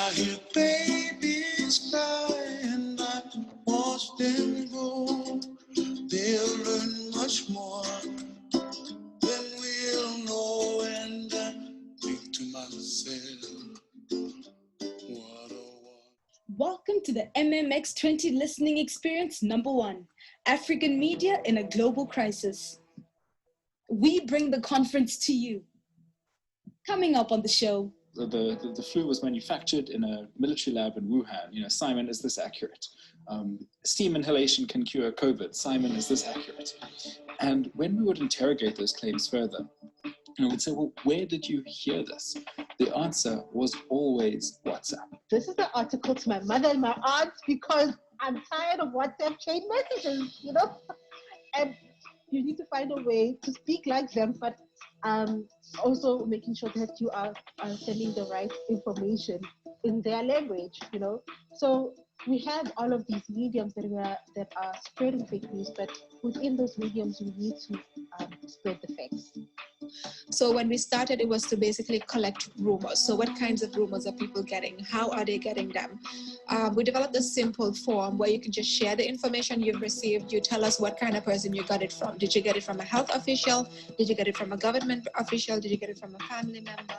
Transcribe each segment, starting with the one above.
I hear babies cry and I watch them grow. They'll learn much more than we'll know. And I think to myself, what a one. Welcome to the MMX 20 listening experience number 1, African media in a global crisis. We bring the conference to you. Coming up on the show. The flu was manufactured in a military lab in Wuhan. You know, Simon, is this accurate? Steam inhalation can cure COVID. Simon, is this accurate? And when we would interrogate those claims further, we'd say, well, where did you hear this? The answer was always WhatsApp. This is the article to my mother and my aunt because I'm tired of WhatsApp chain messages, you know? And you need to find a way to speak like them, but also making sure that you are sending the right information in their language, you know? So we have all of these mediums that are spreading fake news, but within those mediums, we need to spread the facts. So when we started, it was to basically collect rumors. So what kinds of rumors are people getting? How are they getting them? We developed a simple form where you can just share the information you've received. You tell us what kind of person you got it from. Did you get it from a health official? Did you get it from a government official? Did you get it from a family member?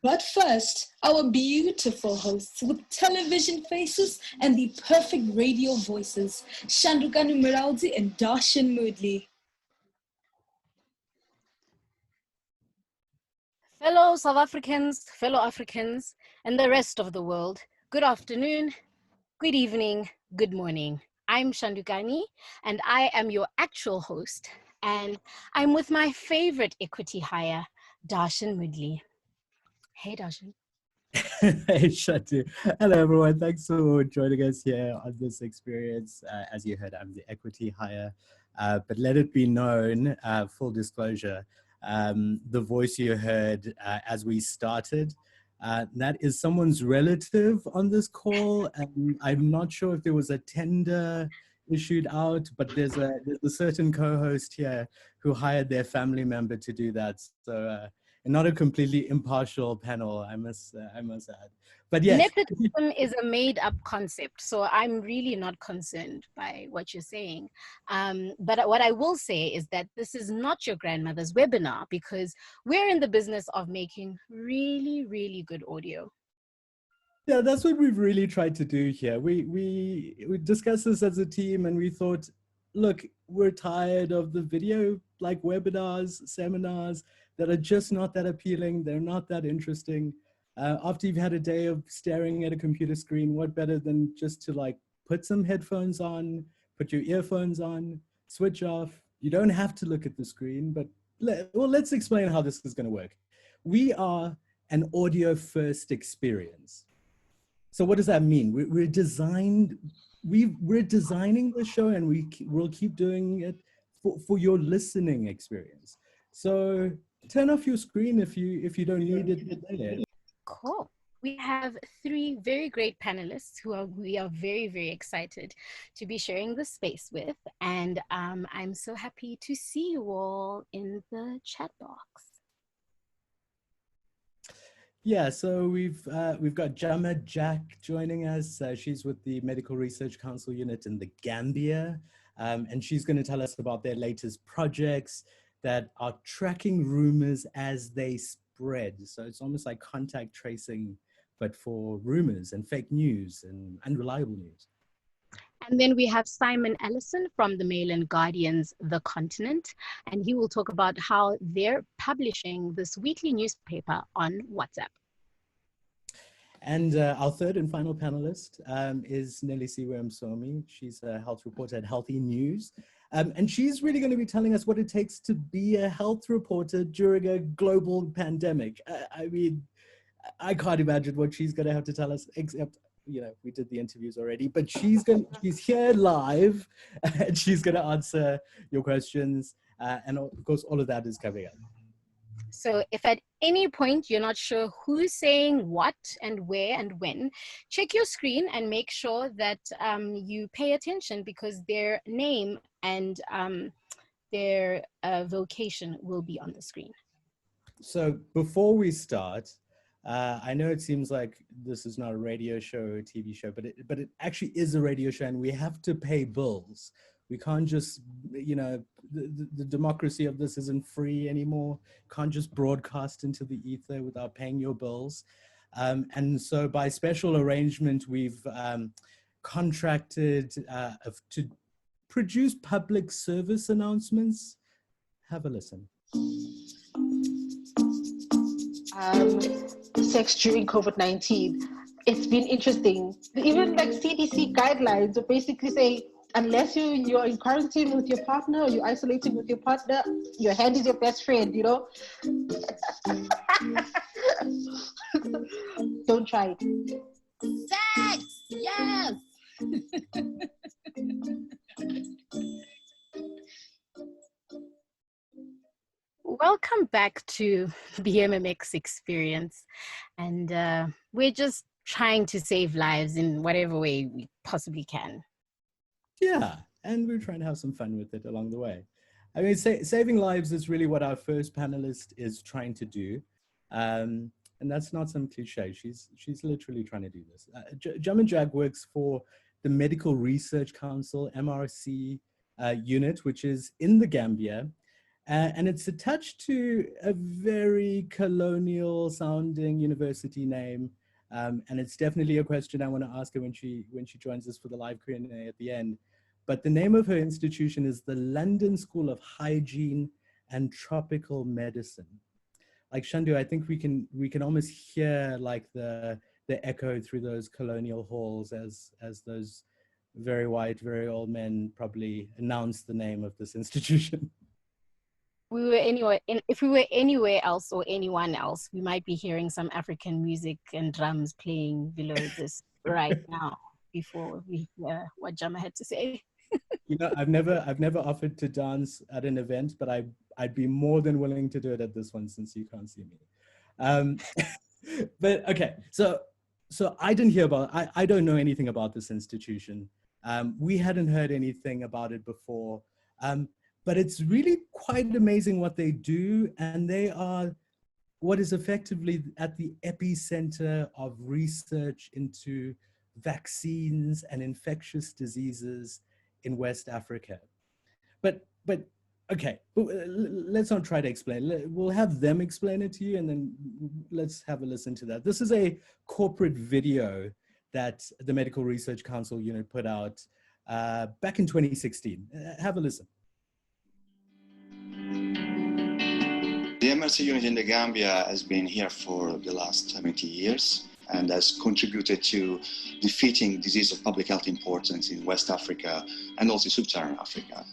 But first, our beautiful hosts with television faces and the perfect radio voices, Shandukani Miraudzi and Darshan Moodley. Fellow South Africans, fellow Africans, and the rest of the world, good afternoon, good evening, good morning. I'm Shandukani, and I am your actual host, and I'm with my favorite equity hire, Darshan Moodley. Hey, Darshan. Hey, Shantu. Hello, everyone. Thanks for joining us here on this experience. As you heard, I'm the equity hire, but let it be known, full disclosure, the voice you heard as we started, that is someone's relative on this call. I'm not sure if there was a tender issued out, but there's a certain co-host here who hired their family member to do that. So not a completely impartial panel, I must add. But yes. Nepotism is a made-up concept, so I'm really not concerned by what you're saying. But what I will say is that this is not your grandmother's webinar because we're in the business of making really, really good audio. Yeah, that's what we've really tried to do here. We discussed this as a team and we thought, look, we're tired of the video like webinars, seminars that are just not that appealing. They're not that interesting. After you've had a day of staring at a computer screen, what better than just to like put some headphones on, put your earphones on, switch off. You don't have to look at the screen, but let's explain how this is going to work. We are an audio first experience. So what does that mean? We're designing the show and we'll keep doing it for your listening experience. So turn off your screen if you don't need it. Cool. We have 3 very great panelists who we are very, very excited to be sharing the space with. And I'm so happy to see you all in the chat box. Yeah, so we've got Jama Jack joining us. She's with the Medical Research Council unit in the Gambia. And she's going to tell us about their latest projects that are tracking rumors as they spread. So it's almost like contact tracing, but for rumors and fake news and unreliable news. And then we have Simon Ellison from the Mail and Guardian's The Continent, and he will talk about how they're publishing this weekly newspaper on WhatsApp. And our third and final panelist is Nelisiwe Msomi. She's a health reporter at Healthy News. And she's really going to be telling us what it takes to be a health reporter during a global pandemic. I mean, I can't imagine what she's going to have to tell us, except, you know, we did the interviews already, but she's here live and she's going to answer your questions. And of course, all of that is coming up. So if at any point you're not sure who's saying what and where and when, check your screen and make sure that you pay attention because their name and their vocation will be on the screen. So before we start, I know it seems like this is not a radio show or a TV show, but it actually is a radio show, and we have to pay bills. We can't just, you know, the democracy of this isn't free anymore. Can't just broadcast into the ether without paying your bills. And so by special arrangement, we've contracted to produce public service announcements. Have a listen. Sex during COVID-19. It's been interesting. Even like CDC guidelines are basically say, unless you're in quarantine with your partner or you're isolating with your partner, your hand is your best friend, you know? Don't try it. Sex! Yes! Welcome back to the MMX experience. And we're just trying to save lives in whatever way we possibly can. Yeah, and we're trying to have some fun with it along the way. I mean, saving lives is really what our first panelist is trying to do. And that's not some cliche. She's literally trying to do this. Jamajag works for the Medical Research Council, MRC unit, which is in the Gambia. And it's attached to a very colonial sounding university name. And it's definitely a question I want to ask her when she joins us for the live Q&A at the end. But the name of her institution is the London School of Hygiene and Tropical Medicine. Like Shandu, I think we can almost hear like the echo through those colonial halls as those very white, very old men probably announce the name of this institution. If we were anywhere else or anyone else, we might be hearing some African music and drums playing below this right now before we hear what Jama had to say. You know, I've never offered to dance at an event, but I'd be more than willing to do it at this one since you can't see me. But okay, so I didn't hear about. I don't know anything about this institution. We hadn't heard anything about it before. But it's really quite amazing what they do, and they are what is effectively at the epicenter of research into vaccines and infectious diseases in West Africa. But okay, let's not try to explain. We'll have them explain it to you, and then let's have a listen to that. This is a corporate video that the Medical Research Council unit put out back in 2016. Have a listen. The MRC unit in the Gambia has been here for the last 70 years and has contributed to defeating disease of public health importance in West Africa and also Sub-Saharan Africa.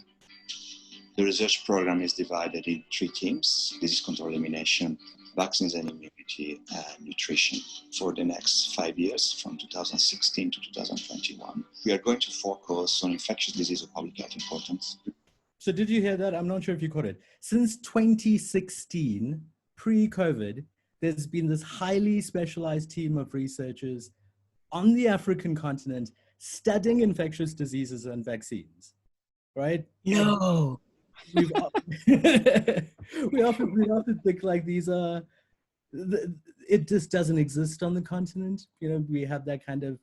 The research program is divided in 3 teams: disease control elimination, vaccines and immunity, and nutrition for the next 5 years from 2016 to 2021. We are going to focus on infectious disease of public health importance. So did you hear that? I'm not sure if you caught it. Since 2016, pre-COVID, there's been this highly specialized team of researchers on the African continent studying infectious diseases and vaccines, right? No. We often think like these are, it just doesn't exist on the continent. You know, we have that kind of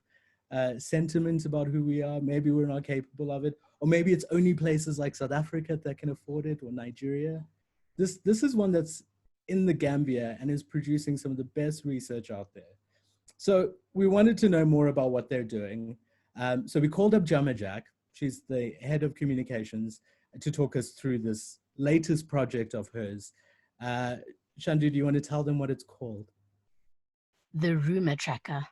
sentiment about who we are. Maybe we're not capable of it. Or maybe it's only places like South Africa that can afford it, or Nigeria. This is one that's in the Gambia and is producing some of the best research out there. So we wanted to know more about what they're doing. So we called up Jamajak. She's the head of communications, to talk us through this latest project of hers. Shandu, do you want to tell them what it's called? The Rumor Tracker.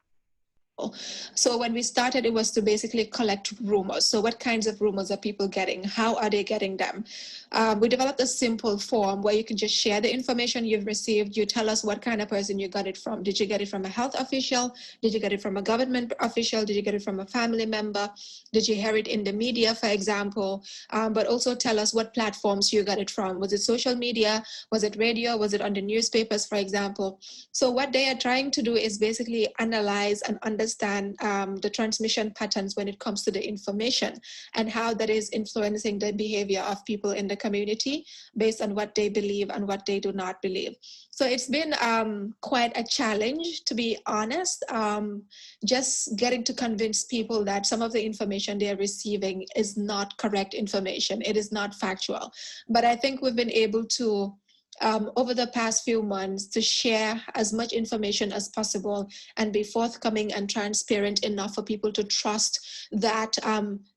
So when we started, it was to basically collect rumors. So what kinds of rumors are people getting? How are they getting them? We developed a simple form where you can just share the information you've received. You tell us what kind of person you got it from. Did you get it from a health official? Did you get it from a government official? Did you get it from a family member? Did you hear it in the media, for example? But also tell us what platforms you got it from. Was it social media? Was it radio? Was it on the newspapers, for example? So what they are trying to do is basically analyze and understand understand the transmission patterns when it comes to the information and how that is influencing the behavior of people in the community based on what they believe and what they do not believe. So it's been quite a challenge, to be honest, just getting to convince people that some of the information they're receiving is not correct information. It is not factual. But I think we've been able to, over the past few months, to share as much information as possible and be forthcoming and transparent enough for people to trust that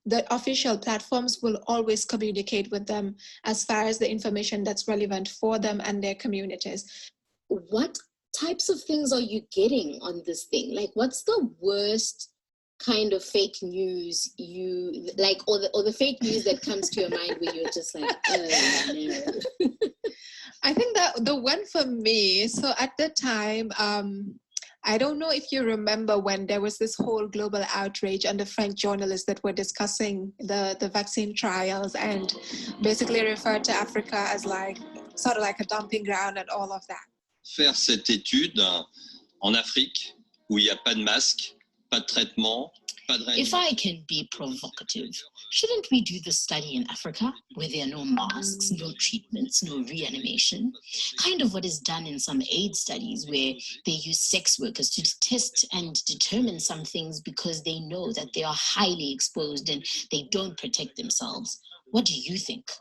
the official platforms will always communicate with them as far as the information that's relevant for them and their communities. What types of things are you getting on this thing? Like, what's the worst kind of fake news you like, or the fake news that comes to your mind where you're just like, oh no? I think that the one for me, so at the time, I don't know if you remember when there was this whole global outrage on the French journalists that were discussing the vaccine trials and basically referred to Africa as like sort of like a dumping ground and all of that. Faire cette étude en Afrique où il n'y a pas de masque, pas de traitement, pas de... If I can be provocative, shouldn't we do the study in Africa where there are no masks, no treatments, no reanimation? Kind of what is done in some AIDS studies where they use sex workers to test and determine some things because they know that they are highly exposed and they don't protect themselves. What do you think?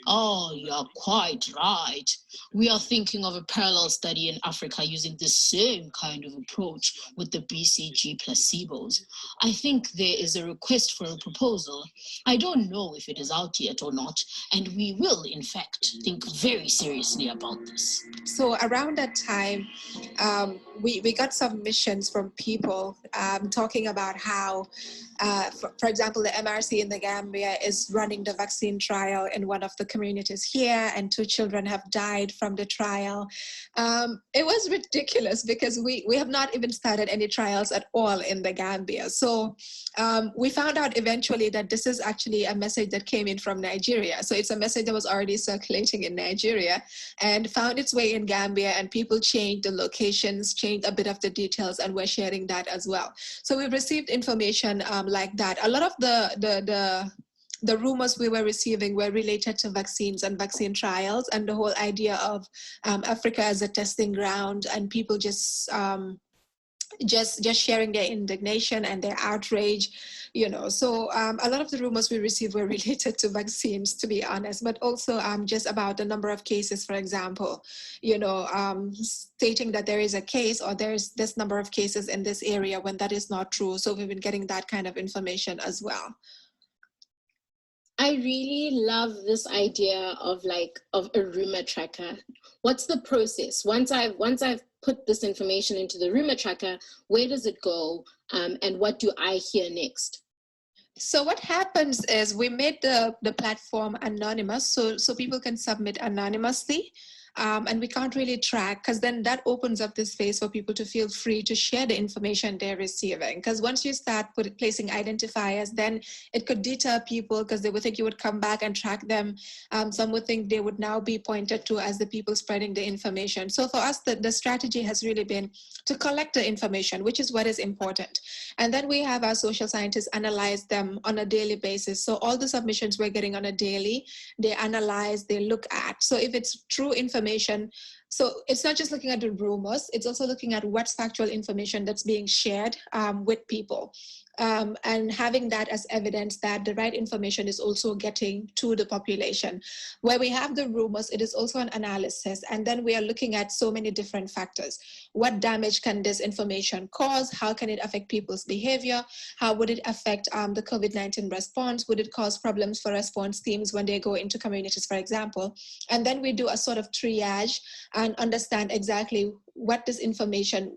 Oh, you're quite right. We are thinking of a parallel study in Africa using the same kind of approach with the BCG placebos. I think there is a request for a proposal. I don't know if it is out yet or not, and we will, in fact, think very seriously about this. So around that time, we got submissions from people talking about how, for example, the MRC in the Gambia is running the vaccine trial in one of the communities here, and 2 children have died from the trial. It was ridiculous because we have not even started any trials at all in the Gambia. So we found out eventually that this is actually a message that came in from Nigeria. So it's a message that was already circulating in Nigeria and found its way in Gambia, and people changed the locations, changed a bit of the details, and we're sharing that as well. So we've received information like that. A lot of the rumors we were receiving were related to vaccines and vaccine trials and the whole idea of Africa as a testing ground, and people just sharing their indignation and their outrage, you know. So a lot of the rumors we received were related to vaccines, to be honest, but also just about the number of cases, for example, you know, stating that there is a case or there's this number of cases in this area when that is not true. So we've been getting that kind of information as well. I really love this idea of a rumor tracker. What's the process? Once I've put this information into the rumor tracker, where does it go? And what do I hear next? So what happens is we made the platform anonymous, so people can submit anonymously. And we can't really track, because then that opens up the space for people to feel free to share the information they're receiving. Because once you start placing identifiers, then it could deter people because they would think you would come back and track them. Some would think they would now be pointed to as the people spreading the information. So for us, the strategy has really been to collect the information, which is what is important. And then we have our social scientists analyze them on a daily basis. So all the submissions we're getting on a daily, they analyze, they look at. So if it's true information, so it's not just looking at the rumors, it's also looking at what's factual information that's being shared with people. And having that as evidence that the right information is also getting to the population. Where we have the rumors, it is also an analysis. And then we are looking at so many different factors. What damage can this information cause? How can it affect people's behavior? How would it affect the COVID-19 response? Would it cause problems for response teams when they go into communities, for example? And then we do a sort of triage and understand exactly what this information,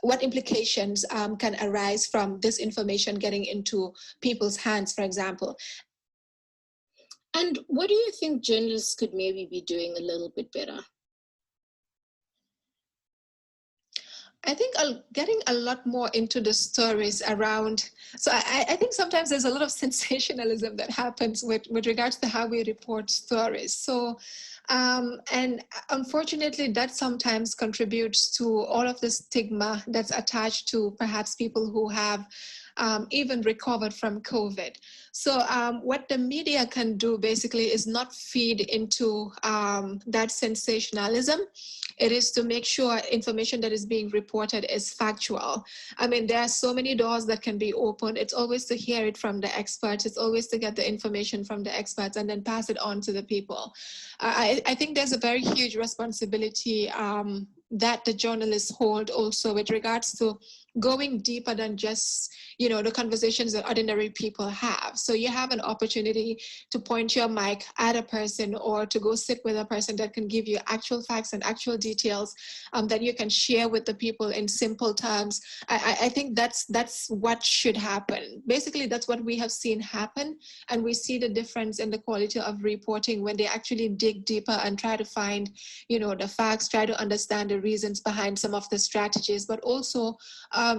what implications can arise from this information getting into people's hands, for example. And what do you think journalists could maybe be doing a little bit better? I think getting a lot more into the stories around. So I think sometimes there's a lot of sensationalism that happens with regards to how we report stories. So, and unfortunately, that sometimes contributes to all of the stigma that's attached to perhaps people who have even recovered from COVID. So what the media can do basically is not feed into that sensationalism. It is to make sure information that is being reported is factual. I mean, there are so many doors that can be opened. It's always to hear it from the experts. It's always to get the information from the experts and then pass it on to the people. I think there's a very huge responsibility that the journalists hold also with regards to going deeper than just, you know, the conversations that ordinary people have. So you have an opportunity to point your mic at a person or to go sit with a person that can give you actual facts and actual details that you can share with the people in simple terms. I think that's what should happen. Basically, that's what we have seen happen. And we see the difference in the quality of reporting when they actually dig deeper and try to find, you know, the facts, try to understand the reasons behind some of the strategies, but also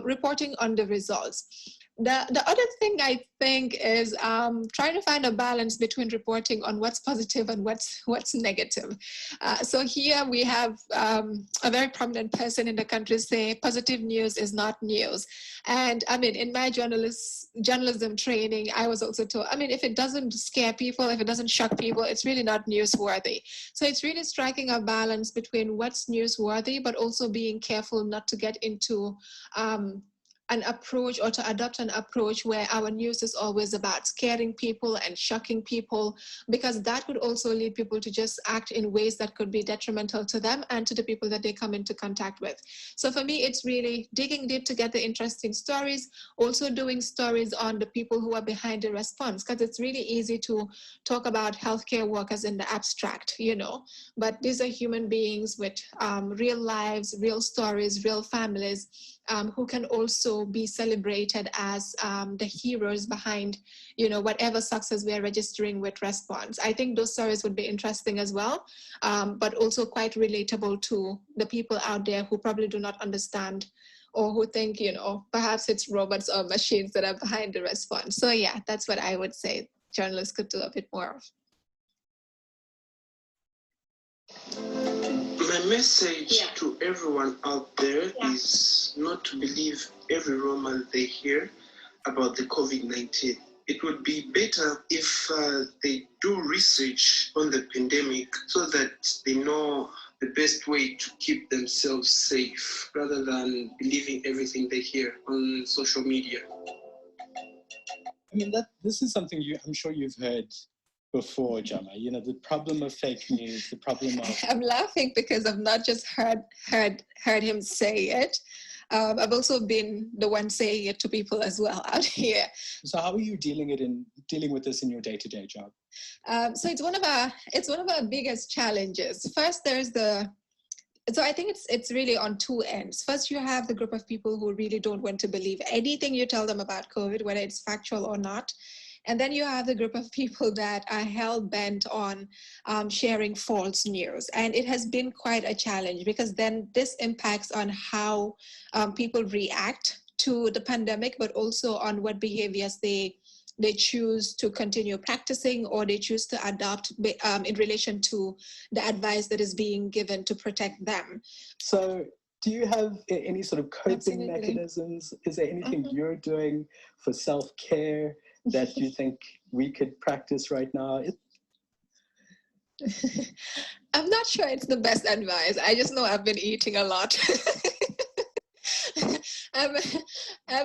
reporting on the results. The other thing I think is trying to find a balance between reporting on what's positive and what's negative. So here we have a very prominent person in the country say positive news is not news. And I mean, in my journalism training, I was also told, I mean, if it doesn't scare people, if it doesn't shock people, it's really not newsworthy. So it's really striking a balance between what's newsworthy, but also being careful not to get into an approach or to adopt an approach where our news is always about scaring people and shocking people, because that would also lead people to just act in ways that could be detrimental to them and to the people that they come into contact with. So for me, it's really digging deep to get the interesting stories, also doing stories on the people who are behind the response, because it's really easy to talk about healthcare workers in the abstract, you know, but these are human beings with real lives, real stories, real families, who can also be celebrated as the heroes behind, you know, whatever success we are registering with response. I think those stories would be interesting as well, but also quite relatable to the people out there who probably do not understand or who think, you know, perhaps it's robots or machines that are behind the response. So yeah, that's what I would say journalists could do a bit more of. My message to everyone out there is not to believe every rumor they hear about the COVID-19. It would be better if they do research on the pandemic so that they know the best way to keep themselves safe rather than believing everything they hear on social media. I mean, this is something I'm sure you've heard before, Jama. You know, the problem of fake news, the problem of... I'm laughing because I've not just heard him say it. I've also been the one saying it to people as well out here. So how are you dealing with this in your day-to-day job? So it's one of our biggest challenges. First, so I think it's really on two ends. First, you have the group of people who really don't want to believe anything you tell them about COVID, whether it's factual or not. And then you have the group of people that are hell-bent on sharing false news. And it has been quite a challenge because then this impacts on how people react to the pandemic, but also on what behaviors they choose to continue practicing or they choose to adopt in relation to the advice that is being given to protect them. So do you have any sort of coping mechanisms? Is there anything you're doing for self-care that you think we could practice right now? I'm not sure it's the best advice. I just know I've been eating a lot. I've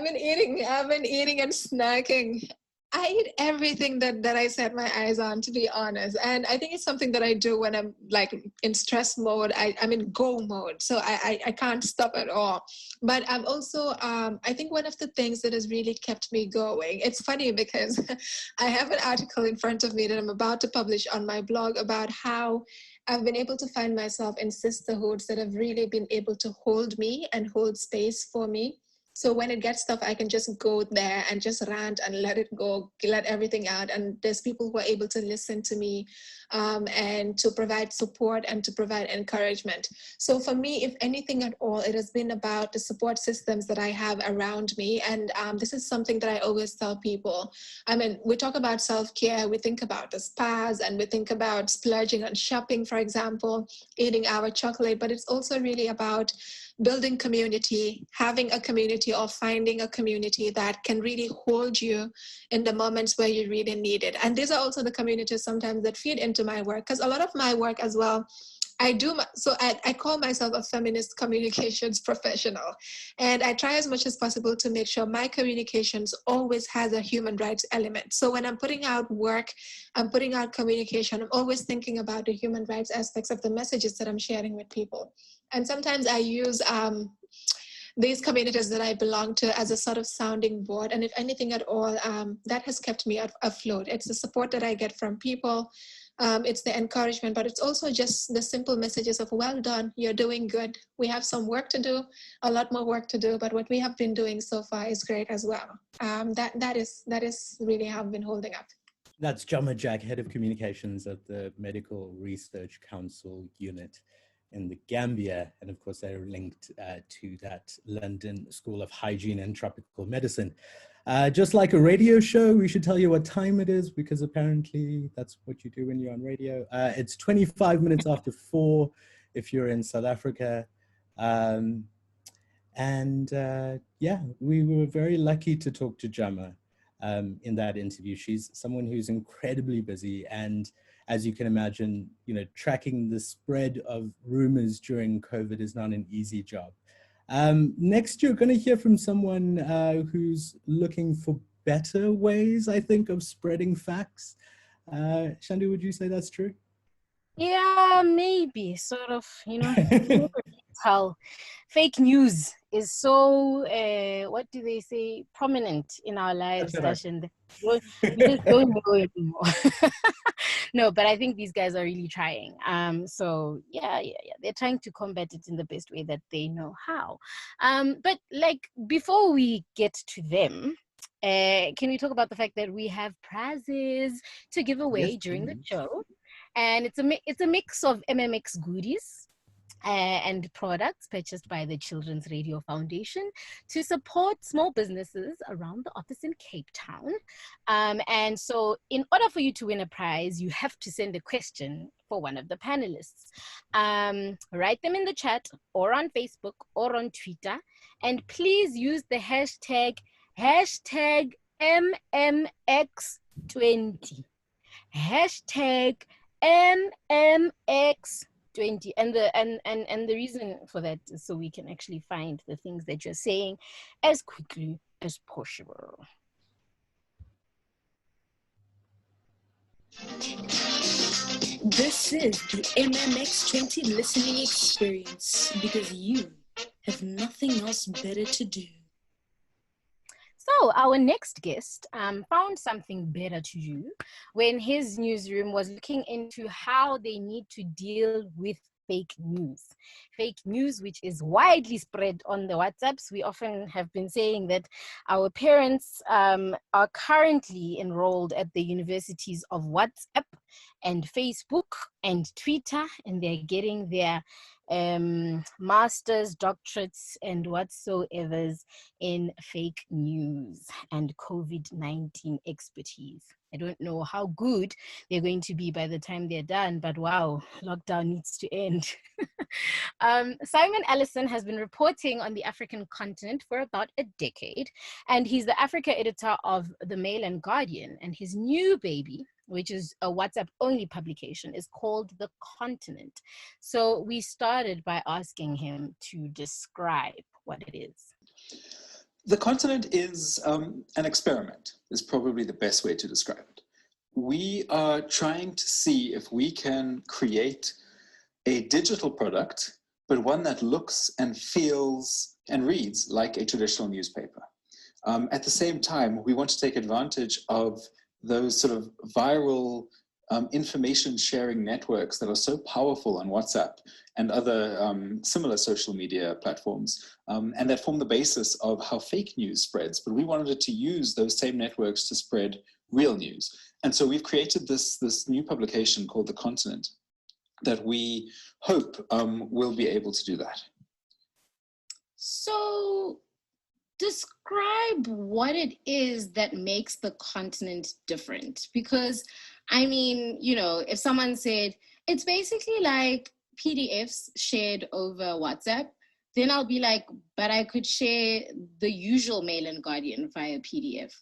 been eating and snacking. I eat everything that I set my eyes on, to be honest. And I think it's something that I do when I'm like in stress mode. I'm in go mode. So I can't stop at all. But I'm also, I think one of the things that has really kept me going, it's funny because I have an article in front of me that I'm about to publish on my blog about how I've been able to find myself in sisterhoods that have really been able to hold me and hold space for me So when it gets tough, I can just go there and just rant and let it go, let everything out. And there's people who are able to listen to me and to provide support and to provide encouragement. So for me, if anything at all, it has been about the support systems that I have around me. And this is something that I always tell people. I mean, we talk about self-care, we think about the spas, and we think about splurging on shopping, for example, eating our chocolate, but it's also really about building community, having a community, or finding a community that can really hold you in the moments where you really need it. And these are also the communities sometimes that feed into my work, because a lot of my work as well, I call myself a feminist communications professional, and I try as much as possible to make sure my communications always has a human rights element. So when I'm putting out work, I'm putting out communication, I'm always thinking about the human rights aspects of the messages that I'm sharing with people. And sometimes I use these communities that I belong to as a sort of sounding board. And if anything at all, that has kept me afloat. It's the support that I get from people. It's the encouragement, but it's also just the simple messages of, well done, you're doing good. We have some work to do, a lot more work to do, but what we have been doing so far is great as well. That is really how I've been holding up. That's Jama Jack, Head of Communications at the Medical Research Council Unit in the Gambia. And of course, they're linked to that London School of Hygiene and Tropical Medicine. Just like a radio show, we should tell you what time it is, because apparently that's what you do when you're on radio. It's 25 minutes after 4 if you're in South Africa. Yeah, we were very lucky to talk to Jama in that interview. She's someone who's incredibly busy, and as you can imagine, you know, tracking the spread of rumors during COVID is not an easy job. Next, you're going to hear from someone who's looking for better ways, I think, of spreading facts. Shandu, would you say that's true? Yeah, maybe, sort of, you know. How fake news is so, what do they say, prominent in our lives, and we just don't know anymore. No, but I think these guys are really trying. So yeah, they're trying to combat it in the best way that they know how. But like, before we get to them, can we talk about the fact that we have prizes to give away during the show? And it's a mix of MMX goodies and products purchased by the Children's Radio Foundation to support small businesses around the office in Cape Town. And so in order for you to win a prize, you have to send a question for one of the panelists. Write them in the chat or on Facebook or on Twitter. And please use the hashtag MMX20. Hashtag MMX20. And the reason for that is so we can actually find the things that you're saying as quickly as possible. This is the MMX20 listening experience, because you have nothing else better to do. So our next guest found something better to do when his newsroom was looking into how they need to deal with fake news. Fake news, which is widely spread on the WhatsApps. We often have been saying that our parents are currently enrolled at the universities of WhatsApp and Facebook and Twitter, and they're getting their masters, doctorates, and whatsoever's in fake news and COVID-19 expertise. I don't know how good they're going to be by the time they're done, but wow, lockdown needs to end. Simon Allison has been reporting on the African continent for about a decade, and he's the Africa editor of The Mail and Guardian, and his new baby, which is a WhatsApp-only publication, is called The Continent. So we started by asking him to describe what it is. The Continent is an experiment, is probably the best way to describe it. We are trying to see if we can create a digital product, but one that looks and feels and reads like a traditional newspaper. At the same time, we want to take advantage of those sort of viral information sharing networks that are so powerful on WhatsApp and other similar social media platforms, and that form the basis of how fake news spreads. But we wanted to use those same networks to spread real news. And so we've created this new publication called The Continent that we hope will be able to do that. So describe what it is that makes The Continent different. Because, I mean, you know, if someone said, it's basically like PDFs shared over WhatsApp, then I'll be like, but I could share the usual Mail and Guardian via PDF.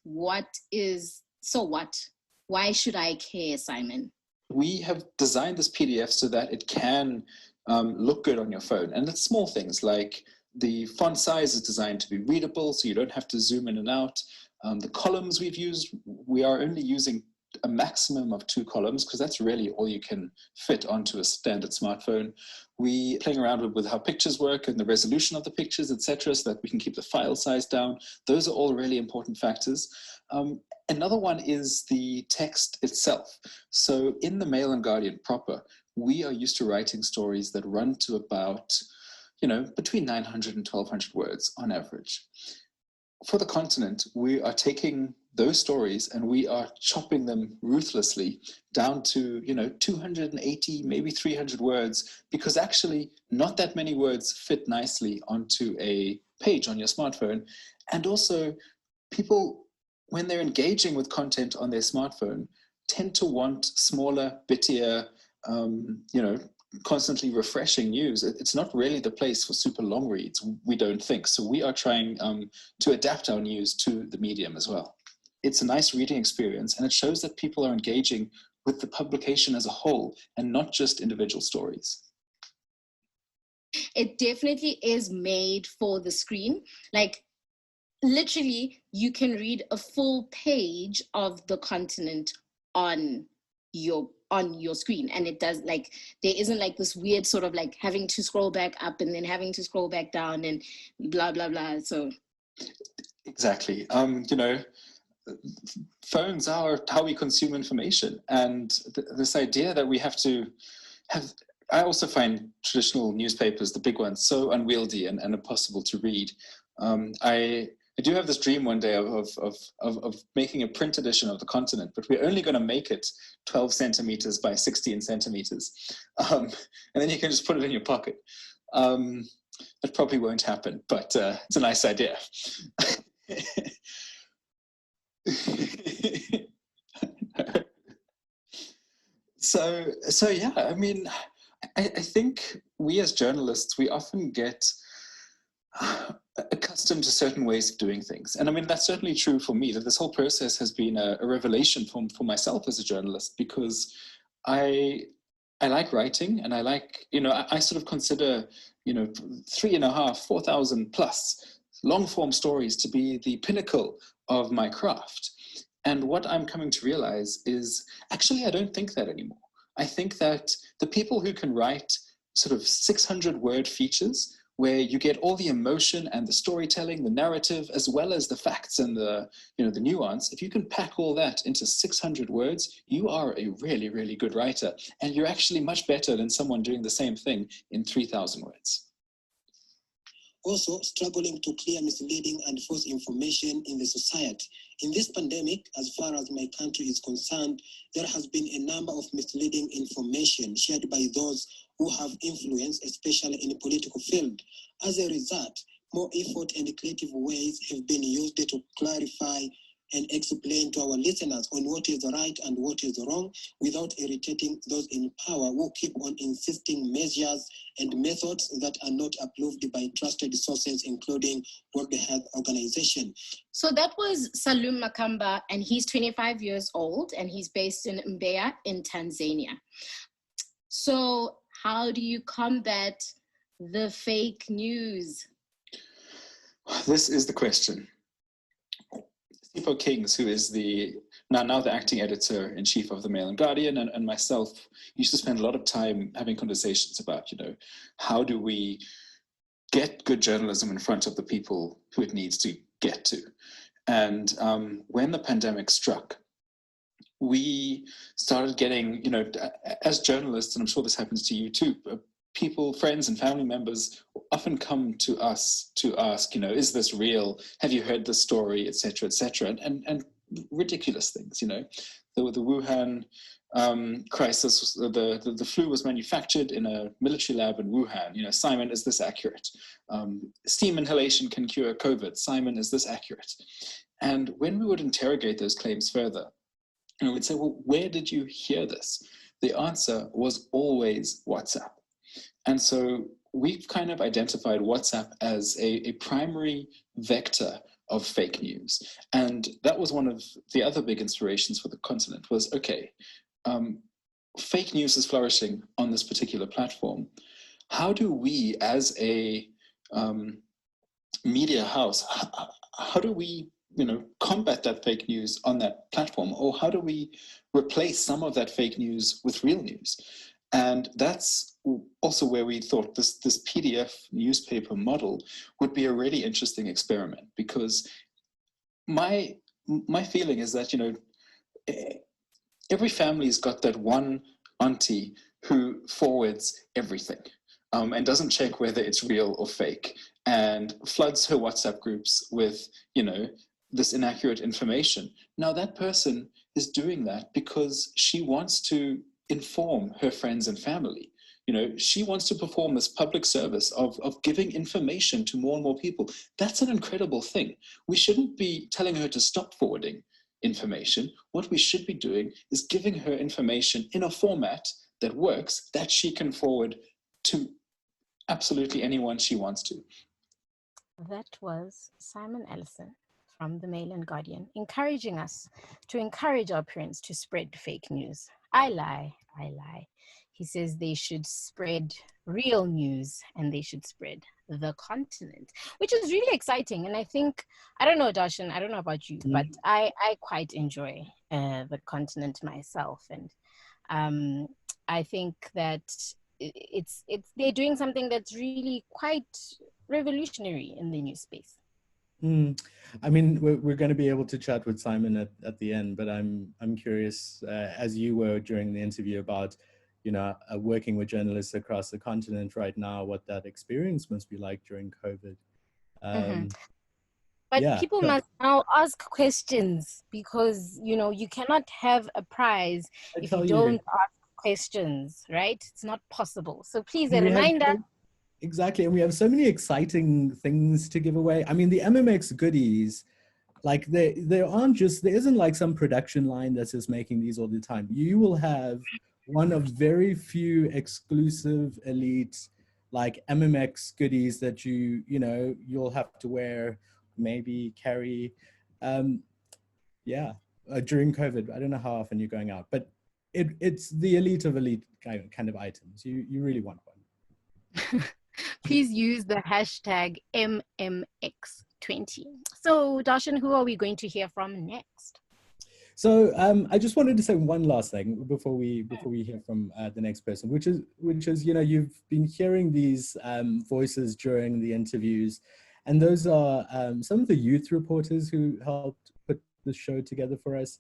So what? Why should I care, Simon? We have designed this PDF so that it can look good on your phone. And it's small things like the font size is designed to be readable, so you don't have to zoom in and out. The columns we've used, we are only using a maximum of 2 columns because that's really all you can fit onto a standard smartphone. We playing around with how pictures work and the resolution of the pictures, etc., so that we can keep the file size down. Those are all really important factors. Another one is the text itself. So in the Mail and Guardian proper, we are used to writing stories that run to about, you know, between 900 and 1200 words on average. For The Continent, we are taking those stories and we are chopping them ruthlessly down to, you know, 280, maybe 300 words, because actually not that many words fit nicely onto a page on your smartphone. And also people, when they're engaging with content on their smartphone, tend to want smaller, bittier, you know, constantly refreshing news. It's not really the place for super long reads, we don't think. So we are trying to adapt our news to the medium as well. It's a nice reading experience, and it shows that people are engaging with the publication as a whole and not just individual stories. It definitely is made for the screen. Like, literally, you can read a full page of The Continent on your screen, and it does, like, there isn't like this weird sort of like having to scroll back up and then having to scroll back down and blah blah blah. So exactly, you know, phones are how we consume information, and this idea that we have to have, I also find traditional newspapers, the big ones, so unwieldy and impossible to read. I do have this dream one day of making a print edition of The Continent, but we're only going to make it 12 centimeters by 16 centimeters. And then you can just put it in your pocket. That probably won't happen, but it's a nice idea. So yeah, I mean, I think we as journalists, we often get accustomed to certain ways of doing things. And I mean, that's certainly true for me, that this whole process has been a revelation for myself as a journalist, because I like writing, and I like, you know, I sort of consider, you know, 3,500, 4,000 plus long form stories to be the pinnacle of my craft. And what I'm coming to realize is, actually, I don't think that anymore. I think that the people who can write sort of 600-word features where you get all the emotion and the storytelling, the narrative, as well as the facts and the, you know, the nuance, if you can pack all that into 600 words, you are a really, really good writer. And you're actually much better than someone doing the same thing in 3,000 words. Also, struggling to clear misleading and false information in the society. In this pandemic, as far as my country is concerned, there has been a number of misleading information shared by those who have influence, especially in the political field. As a result, more effort and creative ways have been used to clarify and explain to our listeners on what is right and what is wrong, without irritating those in power who keep on insisting measures and methods that are not approved by trusted sources, including World Health Organization. So that was Salum Makamba, and he's 25 years old, and he's based in Mbeya in Tanzania. So how do you combat the fake news? This is the question. Sipho Kings, who is now the acting editor-in-chief of the Mail and Guardian, and myself used to spend a lot of time having conversations about, you know, how do we get good journalism in front of the people who it needs to get to. And when the pandemic struck, we started getting, as journalists, and I'm sure this happens to you too, people, friends and family members often come to us to ask, is this real? Have you heard this story, et cetera, and ridiculous things, the Wuhan crisis, the flu was manufactured in a military lab in Wuhan. Simon, is this accurate? Steam inhalation can cure COVID. Simon, is this accurate? And when we would interrogate those claims further, we'd say, well, where did you hear this? The answer was always WhatsApp. And so we've kind of identified WhatsApp as a primary vector of fake news. And that was one of the other big inspirations for the continent was, okay, fake news is flourishing on this particular platform. How do we as a media house, how do we combat that fake news on that platform? Or how do we replace some of that fake news with real news? And that's also where we thought this PDF newspaper model would be a really interesting experiment, because my feeling is that, every family's got that one auntie who forwards everything and doesn't check whether it's real or fake, and floods her WhatsApp groups with, this inaccurate information. Now that person is doing that because she wants to inform her friends and family. She wants to perform this public service of giving information to more and more people. That's an incredible thing. We shouldn't be telling her to stop forwarding information. What we should be doing is giving her information in a format that works, that she can forward to absolutely anyone she wants to. That was Simon Ellison from the Mail and Guardian, encouraging us to encourage our parents to spread fake news. I lie. He says they should spread real news and they should spread the continent, which is really exciting. And I think, I don't know, Darshan, I don't know about you, but I quite enjoy the continent myself. And I think that it's they're doing something that's really quite revolutionary in the news space. I mean, we're going to be able to chat with Simon at the end, but I'm curious, as you were during the interview, about working with journalists across the continent right now, what that experience must be like during COVID. But yeah, people must now ask questions, because you cannot have a prize if you don't ask questions, right? It's not possible. So please, a reminder. Exactly, and we have so many exciting things to give away. I mean, the MMX goodies, like there isn't like some production line that's just making these all the time. You will have one of very few exclusive elite like MMX goodies that you'll have to wear, maybe carry, during COVID. I don't know how often you're going out, but it's the elite of elite kind of items. You really want one. Please use the hashtag MMX20. So, Darshan, who are we going to hear from next? So I just wanted to say one last thing before we hear from the next person, which is you've been hearing these voices during the interviews, and those are some of the youth reporters who helped put the show together for us.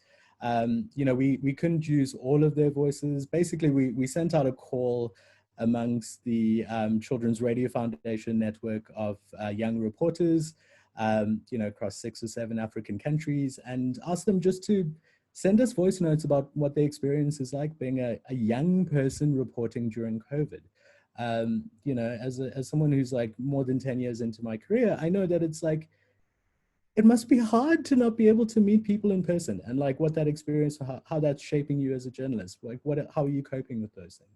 We couldn't use all of their voices. Basically, we sent out a call amongst the Children's Radio Foundation network of young reporters, across 6 or 7 African countries, and asked them just to send us voice notes about what their experience is like being a young person reporting during COVID. As someone who's like more than 10 years into my career, I know that it's like, it must be hard to not be able to meet people in person, and like what that experience, how that's shaping you as a journalist, like how are you coping with those things?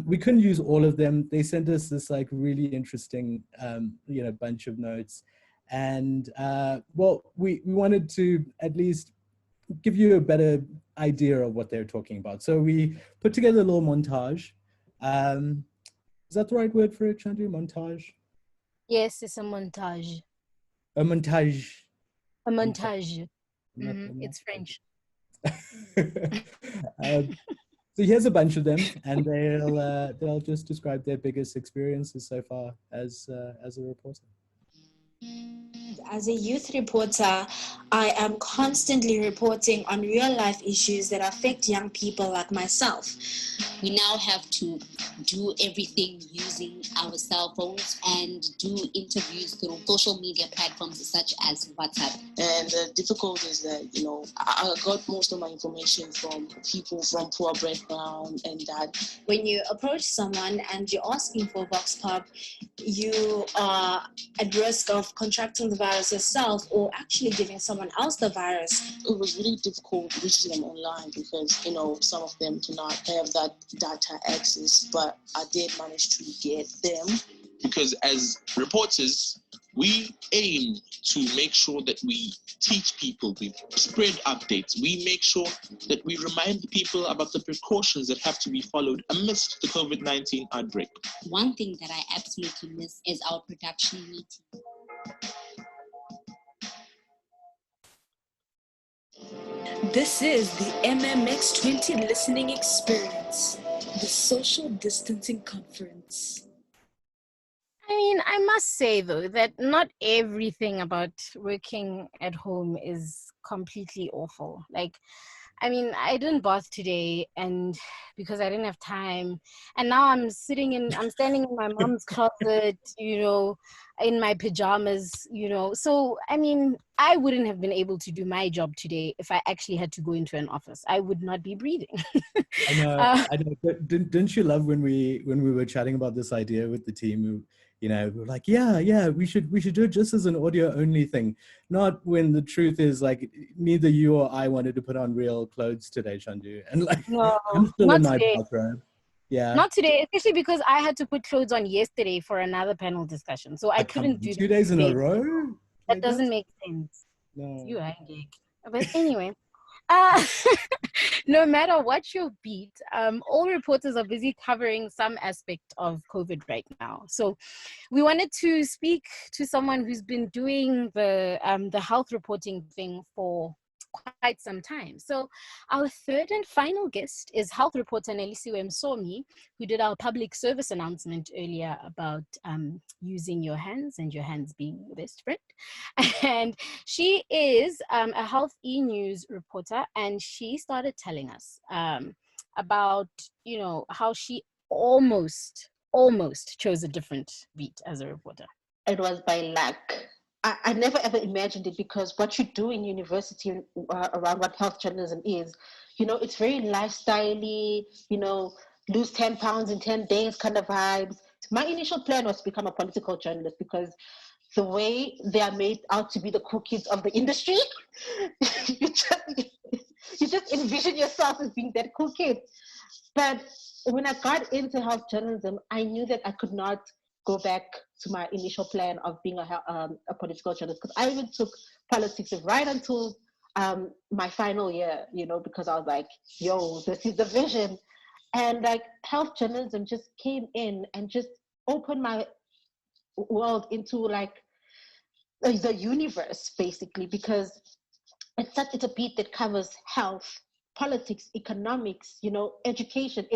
We couldn't use all of them. They sent us this like really interesting, bunch of notes. And we wanted to at least give you a better idea of what they're talking about. So we put together a little montage. Is that the right word for it, Chandu? Montage? Yes, it's a montage. A montage. A montage. It's French. So here's a bunch of them, and they'll just describe their biggest experiences so far as a reporter. As a youth reporter, I am constantly reporting on real life issues that affect young people like myself. We now have to do everything using our cell phones and do interviews through social media platforms such as WhatsApp. And the difficulty is that, I got most of my information from people from poor background and that. When you approach someone and you're asking for Vox Pop, you are at risk of contracting the virus yourself or actually giving someone else the virus. It was really difficult reaching them online because, some of them do not have that data access, but I did manage to get them. Because as reporters, we aim to make sure that we teach people, we spread updates, we make sure that we remind people about the precautions that have to be followed amidst the COVID-19 outbreak. One thing that I absolutely miss is our production meeting. This is the MMX 20 listening experience, the social distancing conference. I mean, I must say though that not everything about working at home is completely awful. I didn't bath today and because I didn't have time. And now I'm standing in my mom's closet, in my pajamas, So, I wouldn't have been able to do my job today if I actually had to go into an office. I would not be breathing. I know. But didn't you love when we were chatting about this idea with the team? We're like, yeah, we should do it just as an audio only thing, not when the truth is like neither you or I wanted to put on real clothes today, Shandu, and no, I'm still not in my today. bathrobe. Yeah, not today, especially because I had to put clothes on yesterday for another panel discussion, so I couldn't do 2 days in a row. That like doesn't make sense. No. You are gig. But anyway. No matter what your beat, all reporters are busy covering some aspect of COVID right now. So we wanted to speak to someone who's been doing the health reporting thing for quite some time. So our third and final guest is health reporter Nelisiwe Msomi, who did our public service announcement earlier about using your hands and your hands being your best friend. And she is a health e-news reporter, and she started telling us about, how she almost chose a different beat as a reporter. It was by luck. I never ever imagined it because what you do in university around what health journalism is, it's very lifestyle-y, lose 10 pounds in 10 days kind of vibes. My initial plan was to become a political journalist because the way they are made out to be the cool kids of the industry, you just envision yourself as being that cool kid. But when I got into health journalism, I knew that I could not go back to my initial plan of being a political journalist, because I even took politics right until my final year, because I was like, yo, this is the vision. And health journalism just came in and just opened my world into the universe, basically, because it's a beat that covers health, politics, economics, education.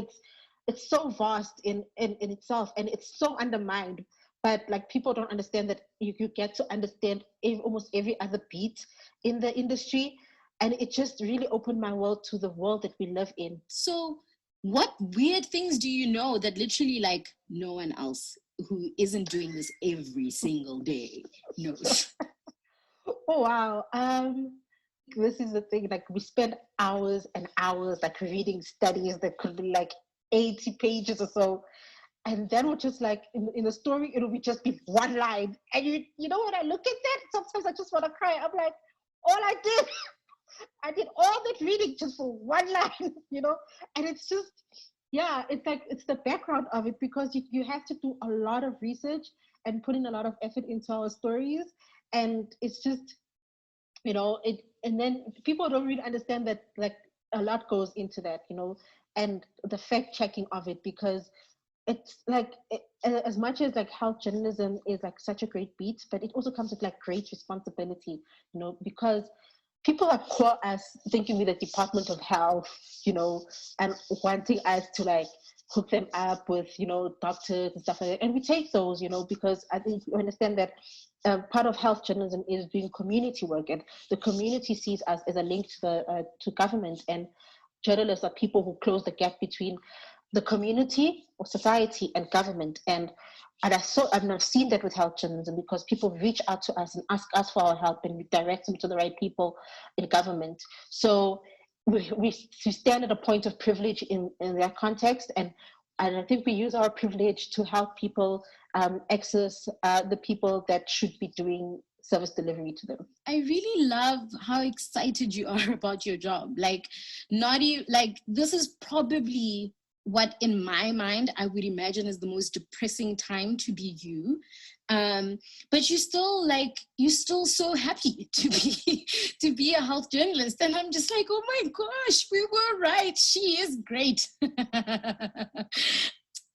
It's so vast in itself, and it's so undermined. But people don't understand that you get to understand almost every other beat in the industry, and it just really opened my world to the world that we live in. So, what weird things do you know that literally no one else who isn't doing this every single day knows? Oh wow. This is the thing, we spend hours and hours reading studies that could be 80 pages or so, and then we're just in a story it'll just be one line, and you know when I look at that, sometimes I just want to cry. I'm like, all I did all that reading just for one line, and it's just, it's the background of it, because you have to do a lot of research and put in a lot of effort into our stories, and it's just, and then people don't really understand that a lot goes into that, and the fact checking of it, because it's as much as health journalism is such a great beat, but it also comes with great responsibility, because people call us thinking we're the Department of Health, and wanting us to hook them up with, doctors and stuff like that. And we take those, because I think you understand that part of health journalism is doing community work, and the community sees us as a link to government, and journalists are people who close the gap between the community or society and government. And I've seen that with health journalism, because people reach out to us and ask us for our help, and we direct them to the right people in government. So we stand at a point of privilege in that context, and I think we use our privilege to help people access the people that should be doing service delivery to them. I really love how excited you are about your job. This is probably what, in my mind, I would imagine is the most depressing time to be you. But you're still so happy to be a health journalist. And I'm just like, oh my gosh, we were right. She is great.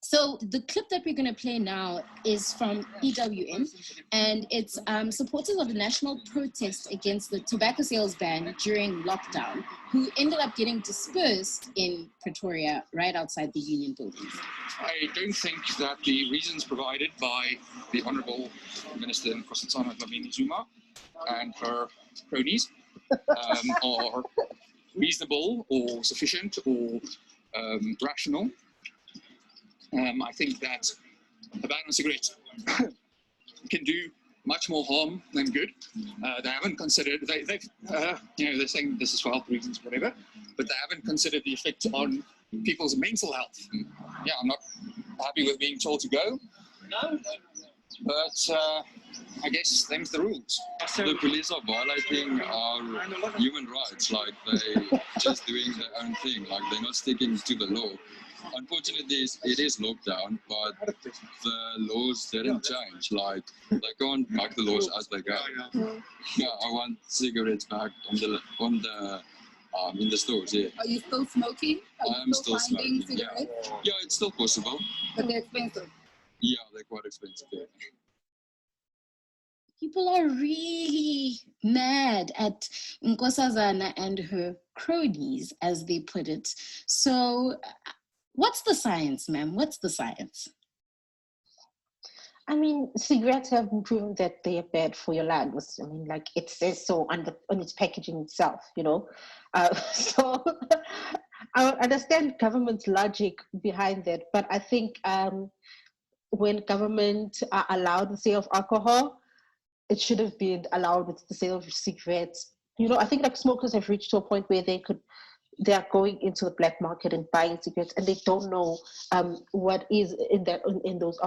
So the clip that we're going to play now is from EWN, and it's supporters of the national protest against the tobacco sales ban during lockdown, who ended up getting dispersed in Pretoria, right outside the Union buildings. I don't think that the reasons provided by the Honourable Minister Nkosazana Dlamini-Zuma and her cronies are reasonable or sufficient or rational. I think that a ban on cigarettes can do much more harm than good. They haven't considered, they're saying this is for health reasons, whatever, but they haven't considered the effect on people's mental health. Yeah, I'm not happy with being told to go, but I guess them's the rules. The police are violating our human rights, like they just doing their own thing, like they're not sticking to the law. Unfortunately, it is lockdown, but the laws didn't change. Like, they can't make the laws as they go. Yeah, I want cigarettes back in the stores, yeah. Are you still smoking? I'm still smoking, cigarettes? Yeah, it's still possible. But they're expensive. Yeah, they're quite expensive, yeah. People are really mad at Nkosazana and her cronies, as they put it. So what's the science, ma'am? What's the science? I mean, cigarettes have been proven that they are bad for your lungs. I mean, like it says so on its packaging itself, So I understand government's logic behind that, but I think when government allowed the sale of alcohol, it should have been allowed with the sale of cigarettes. I think like smokers have reached to a point where they are going into the black market and buying cigarettes, and they don't know what is in those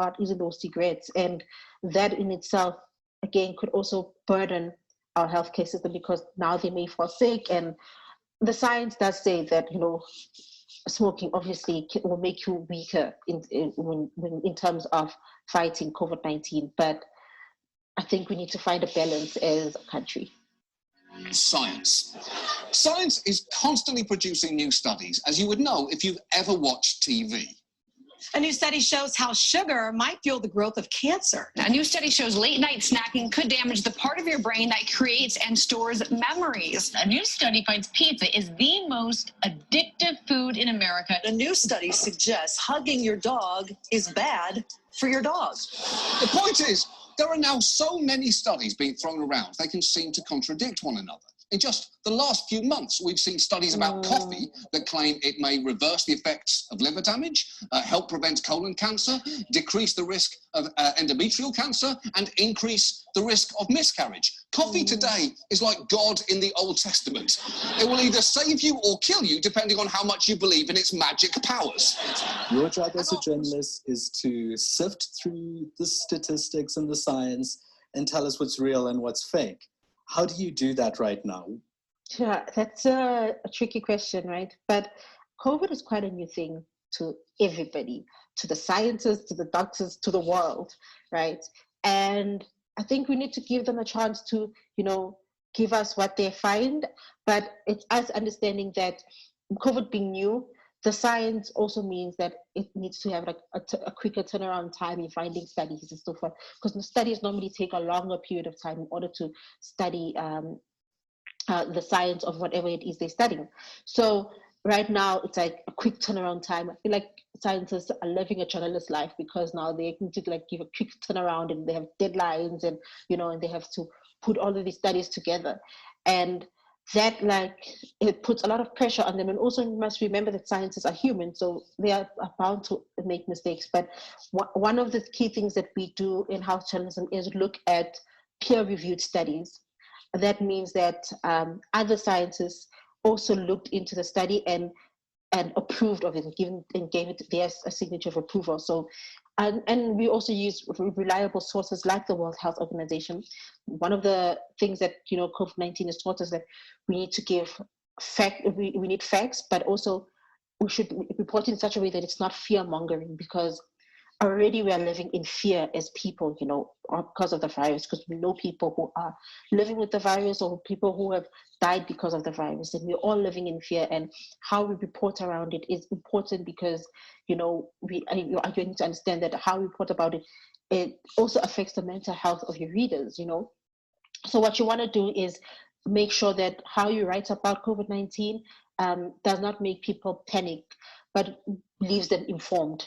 cigarettes, and that in itself again could also burden our healthcare system, because now they may fall sick. And the science does say that smoking obviously will make you weaker in terms of fighting COVID-19, but I think we need to find a balance as a country. Science. Science is constantly producing new studies, as you would know if you've ever watched TV. A new study shows how sugar might fuel the growth of cancer. A new study shows late-night snacking could damage the part of your brain that creates and stores memories. A new study finds pizza is the most addictive food in America. A new study suggests hugging your dog is bad for your dog. The point is, there are now so many studies being thrown around, they can seem to contradict one another. In just the last few months, we've seen studies about coffee that claim it may reverse the effects of liver damage, help prevent colon cancer, decrease the risk of endometrial cancer, and increase the risk of miscarriage. Coffee today is like God in the Old Testament. It will either save you or kill you, depending on how much you believe in its magic powers. Your job as a journalist is to sift through the statistics and the science and tell us what's real and what's fake. How do you do that right now? Yeah, that's a tricky question, right? But COVID is quite a new thing to everybody, to the scientists, to the doctors, to the world, right? And I think we need to give them a chance to, give us what they find. But it's us understanding that COVID being new, the science also means that it needs to have like a quicker turnaround time in finding studies and so forth, because the studies normally take a longer period of time in order to study the science of whatever it is they're studying. So right now it's like a quick turnaround time. I feel like scientists are living a journalist life because now they need to like give a quick turnaround, and they have deadlines, and and they have to put all of these studies together, and that like it puts a lot of pressure on them. And also you must remember that scientists are human, so they are bound to make mistakes. But one of the key things that we do in house journalism is look at peer-reviewed studies. That means that other scientists also looked into the study and approved of it, and gave it their signature of approval. So, and we also use reliable sources like the World Health Organization. One of the things that COVID-19 has taught us that we need to give we need facts, but also we should report in such a way that it's not fear mongering, because already we are living in fear as people, because of the virus, because we know people who are living with the virus or people who have died because of the virus, and we're all living in fear. And how we report around it is important, because you need to understand that how we report about it, it also affects the mental health of your readers. So what you want to do is make sure that how you write about COVID-19 does not make people panic, but leaves them informed.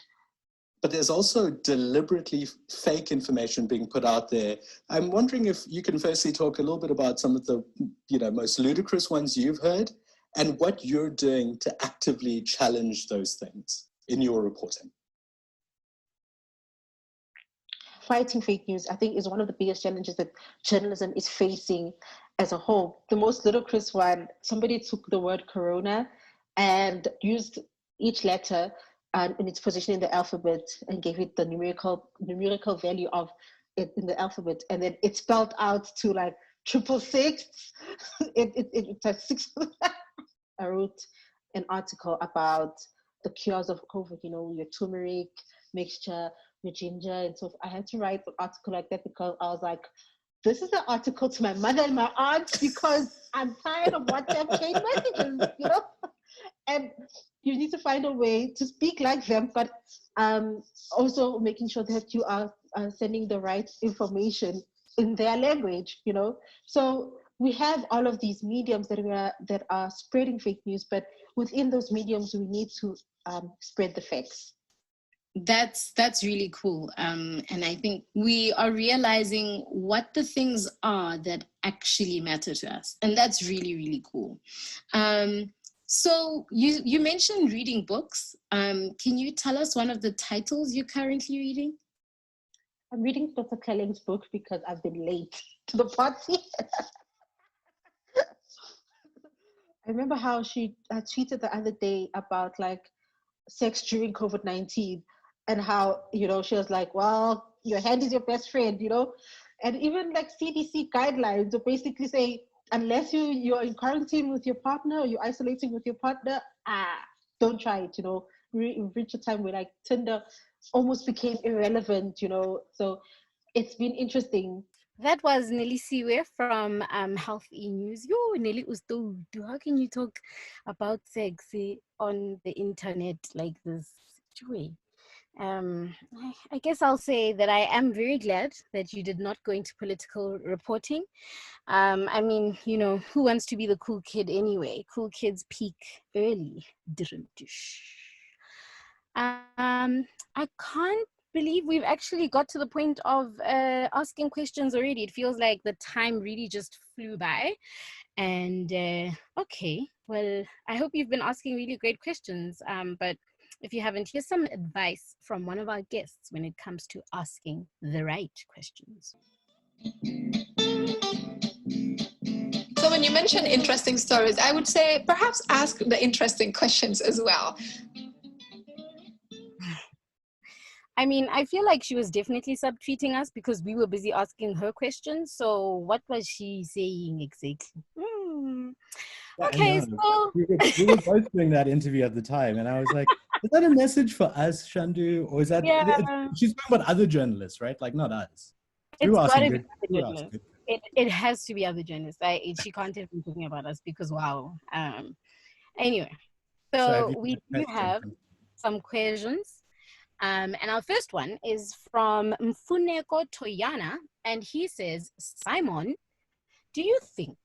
But there's also deliberately fake information being put out there. I'm wondering if you can firstly talk a little bit about some of the most ludicrous ones you've heard, and what you're doing to actively challenge those things in your reporting. Fighting fake news, I think, is one of the biggest challenges that journalism is facing as a whole. The most ludicrous one, somebody took the word corona and used each letter in its position in the alphabet and gave it the numerical value of it in the alphabet, and then it spelled out to like 666. It's a 6. I wrote an article about the cures of COVID, your turmeric mixture, your ginger, and so I had to write an article like that because I was like, this is an article to my mother and my aunt, because I'm tired of WhatsApp chain messages, and you need to find a way to speak like them, but also making sure that you are sending the right information in their language, So we have all of these mediums that are spreading fake news, but within those mediums, we need to spread the facts. That's really cool. And I think we are realizing what the things are that actually matter to us. And that's really, really cool. So you mentioned reading books. Can you tell us one of the titles you're currently reading? I'm reading Dr. Clelling's book because I've been late to the party. I remember how she tweeted the other day about like sex during COVID-19, and how, she was like, well, your hand is your best friend, and even like CDC guidelines will basically say, unless you're in quarantine with your partner, or you're isolating with your partner, don't try it, We reached a time where like Tinder almost became irrelevant, so it's been interesting. That was Nelly Siwe from Health E News. Yo, Nelly Usto, how can you talk about sex on the internet like this? I guess I'll say that I am very glad that you did not go into political reporting. I mean, who wants to be the cool kid anyway? Cool kids peak early. I can't believe we've actually got to the point of asking questions already. It feels like the time really just flew by. And okay, well, I hope you've been asking really great questions. But if you haven't, here's some advice from one of our guests when it comes to asking the right questions. So when you mention interesting stories, I would say perhaps ask the interesting questions as well. I mean, I feel like she was definitely subtweeting us because we were busy asking her questions. So what was she saying exactly? Okay, so... we were both doing that interview at the time, and I was like, is that a message for us, Shandu? Or is that... Yeah. She's talking about other journalists, right? Like, not us. It's got to be other journalists. It has to be other journalists. She can't have been talking about us because, wow. Anyway, so we do have some questions. And our first one is from Mfuneko Toyana, and he says, Simon, do you think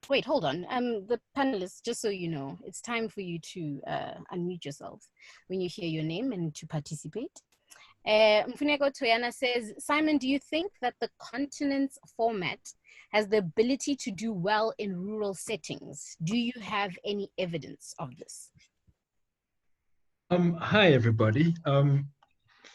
Wait, hold on. The panelists, just so you know, it's time for you to unmute yourselves when you hear your name and to participate. Mfuneko Toyana says, Simon, do you think that the continent's format has the ability to do well in rural settings? Do you have any evidence of this? Hi, everybody.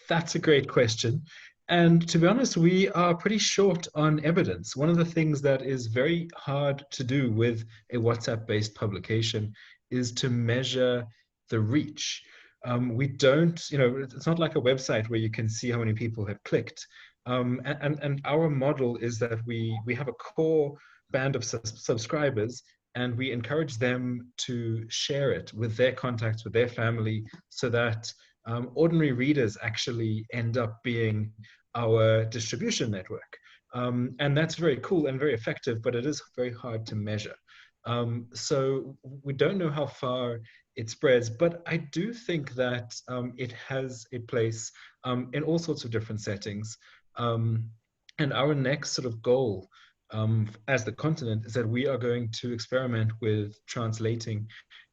That's a great question. And to be honest, we are pretty short on evidence. One of the things that is very hard to do with a WhatsApp-based publication is to measure the reach. We don't, it's not like a website where you can see how many people have clicked. And our model is that we have a core band of subscribers, and we encourage them to share it with their contacts, with their family, so that ordinary readers actually end up being our distribution network. And that's very cool and very effective, but it is very hard to measure. So we don't know how far it spreads, but I do think that it has a place in all sorts of different settings. And our next sort of goal as the continent is that we are going to experiment with translating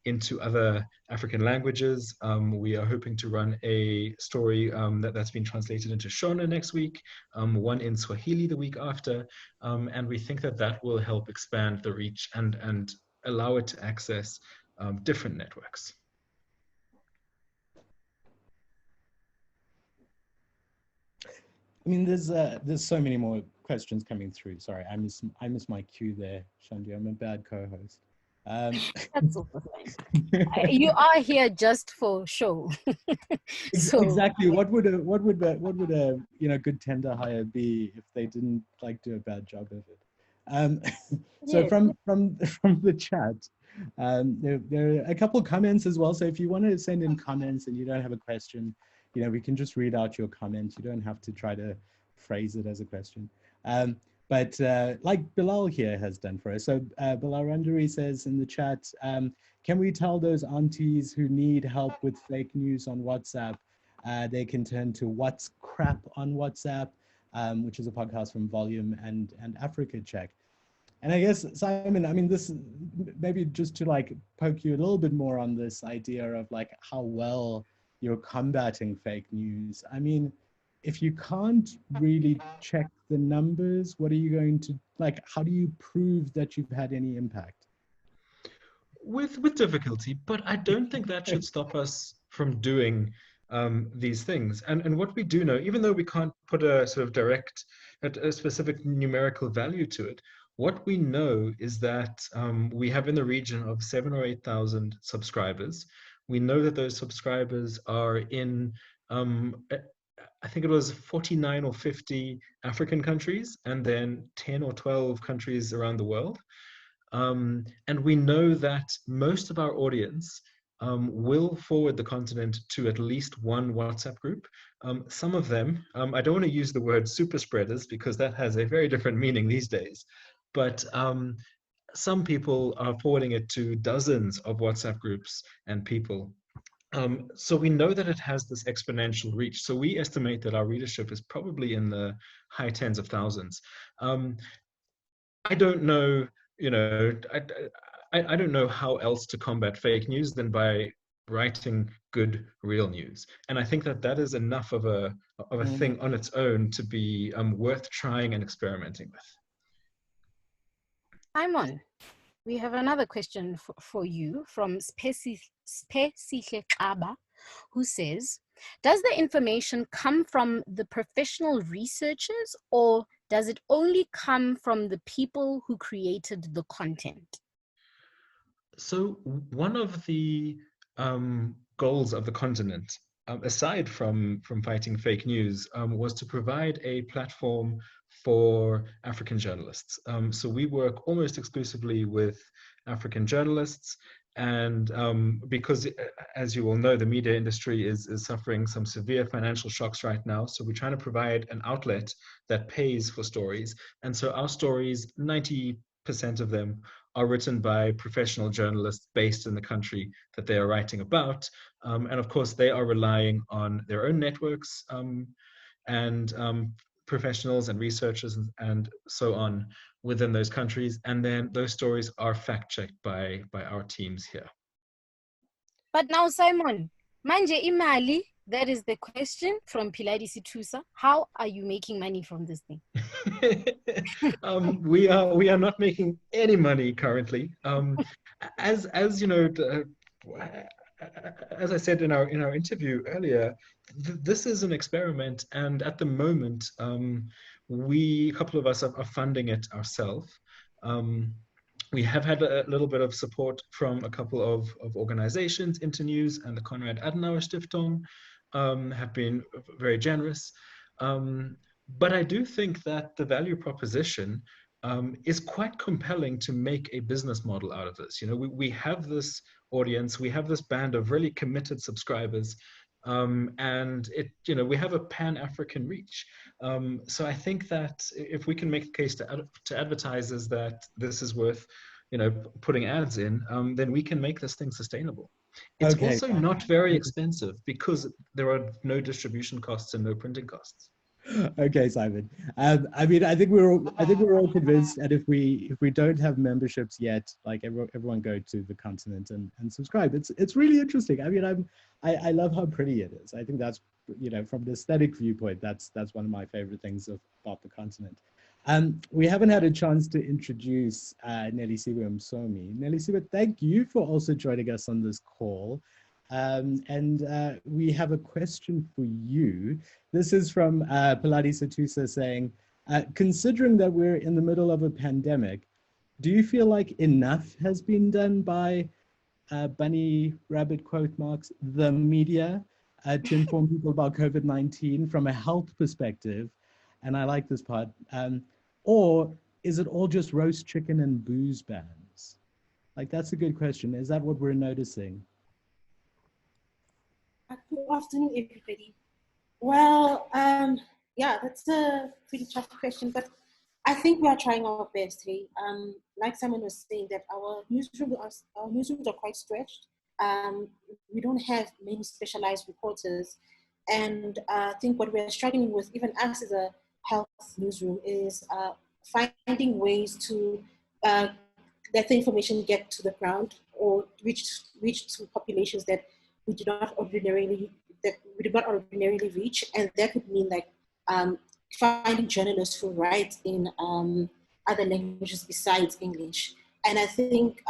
into other African languages. We are hoping to run a story that's been translated into Shona next week, one in Swahili the week after, and we think that that will help expand the reach and allow it to access different networks. I mean, there's so many more questions coming through. Sorry, I miss my cue there, Shandu. I'm a bad co-host. That's also fine. You are here just for show. So, exactly. What would a good tender hire be if they didn't do a bad job of it? So from the chat, there are a couple comments as well. So if you want to send in comments and you don't have a question, we can just read out your comment. You don't have to try to phrase it as a question. But like Bilal here has done for us. So Bilal Randari says in the chat, can we tell those aunties who need help with fake news on WhatsApp, they can turn to What's Crap on WhatsApp, which is a podcast from Volume and Africa Check. And I guess, Simon, I mean, this maybe just to poke you a little bit more on this idea of how well you're combating fake news. I mean, if you can't really check the numbers, what are you going to, how do you prove that you've had any impact? With difficulty, but I don't think that should stop us from doing these things. And what we do know, even though we can't put a sort of direct, a specific numerical value to it, what we know is that we have in the region of 7,000 or 8,000 subscribers. We know that those subscribers are in, I think it was 49 or 50 African countries, and then 10 or 12 countries around the world. And we know that most of our audience will forward the continent to at least one WhatsApp group. Some of them, I don't want to use the word super spreaders because that has a very different meaning these days, but some people are forwarding it to dozens of WhatsApp groups and people. So we know that it has this exponential reach. So we estimate that our readership is probably in the high tens of thousands. I don't know, I don't know how else to combat fake news than by writing good real news. And I think that that is enough of a thing on its own to be worth trying and experimenting with. Simon, we have another question for you from Spesihle Kaba, who says, does the information come from the professional researchers or does it only come from the people who created the content? So one of the goals of the continent, aside from fighting fake news, was to provide a platform for African journalists. So we work almost exclusively with African journalists, and because, as you all know, the media industry is suffering some severe financial shocks right now. So we're trying to provide an outlet that pays for stories. And so our stories, 90% of them are written by professional journalists based in the country that they are writing about. And of course, they are relying on their own networks and professionals and researchers and so on within those countries, and then those stories are fact-checked by our teams here. But now, Simon, manje imali, that is the question from Piladi Situsa. How are you making money from this thing? We are not making any money currently. As you know, as I said in our interview earlier, this is an experiment, and at the moment, a couple of us are funding it ourselves. We have had a little bit of support from a couple of organizations. Internews and the Konrad Adenauer Stiftung have been very generous. But I do think that the value proposition is quite compelling to make a business model out of this. You know, we have this audience, we have this band of really committed subscribers, and we have a pan-African reach. So I think that if we can make a case to advertisers that this is worth, putting ads in, then we can make this thing sustainable. It's also not very expensive because there are no distribution costs and no printing costs. Okay, Simon. I mean, I think we're all convinced, and if we don't have memberships yet, like everyone go to the continent and subscribe. It's really interesting. I mean, I love how pretty it is. I think that's, from the aesthetic viewpoint, that's one of my favorite things about the continent. We haven't had a chance to introduce Nelisiwe Msomi. Nelisiwe, thank you for also joining us on this call. And we have a question for you. This is from Piladi Satusa saying, considering that we're in the middle of a pandemic, do you feel like enough has been done by bunny rabbit quote marks, the media, to inform people about COVID-19 from a health perspective? And I like this part. Or is it all just roast chicken and booze bans? Like, that's a good question. Is that what we're noticing? Good afternoon, everybody. Well, yeah, that's a pretty tough question, but I think we are trying our best. Hey, like Simon was saying, that our newsrooms are quite stretched. We don't have many specialized reporters, and I think what we're struggling with, even us as a health newsroom, is finding ways to let the information get to the ground or reach to populations that we do not ordinarily reach, and that would mean like finding journalists who write in other languages besides English. And I think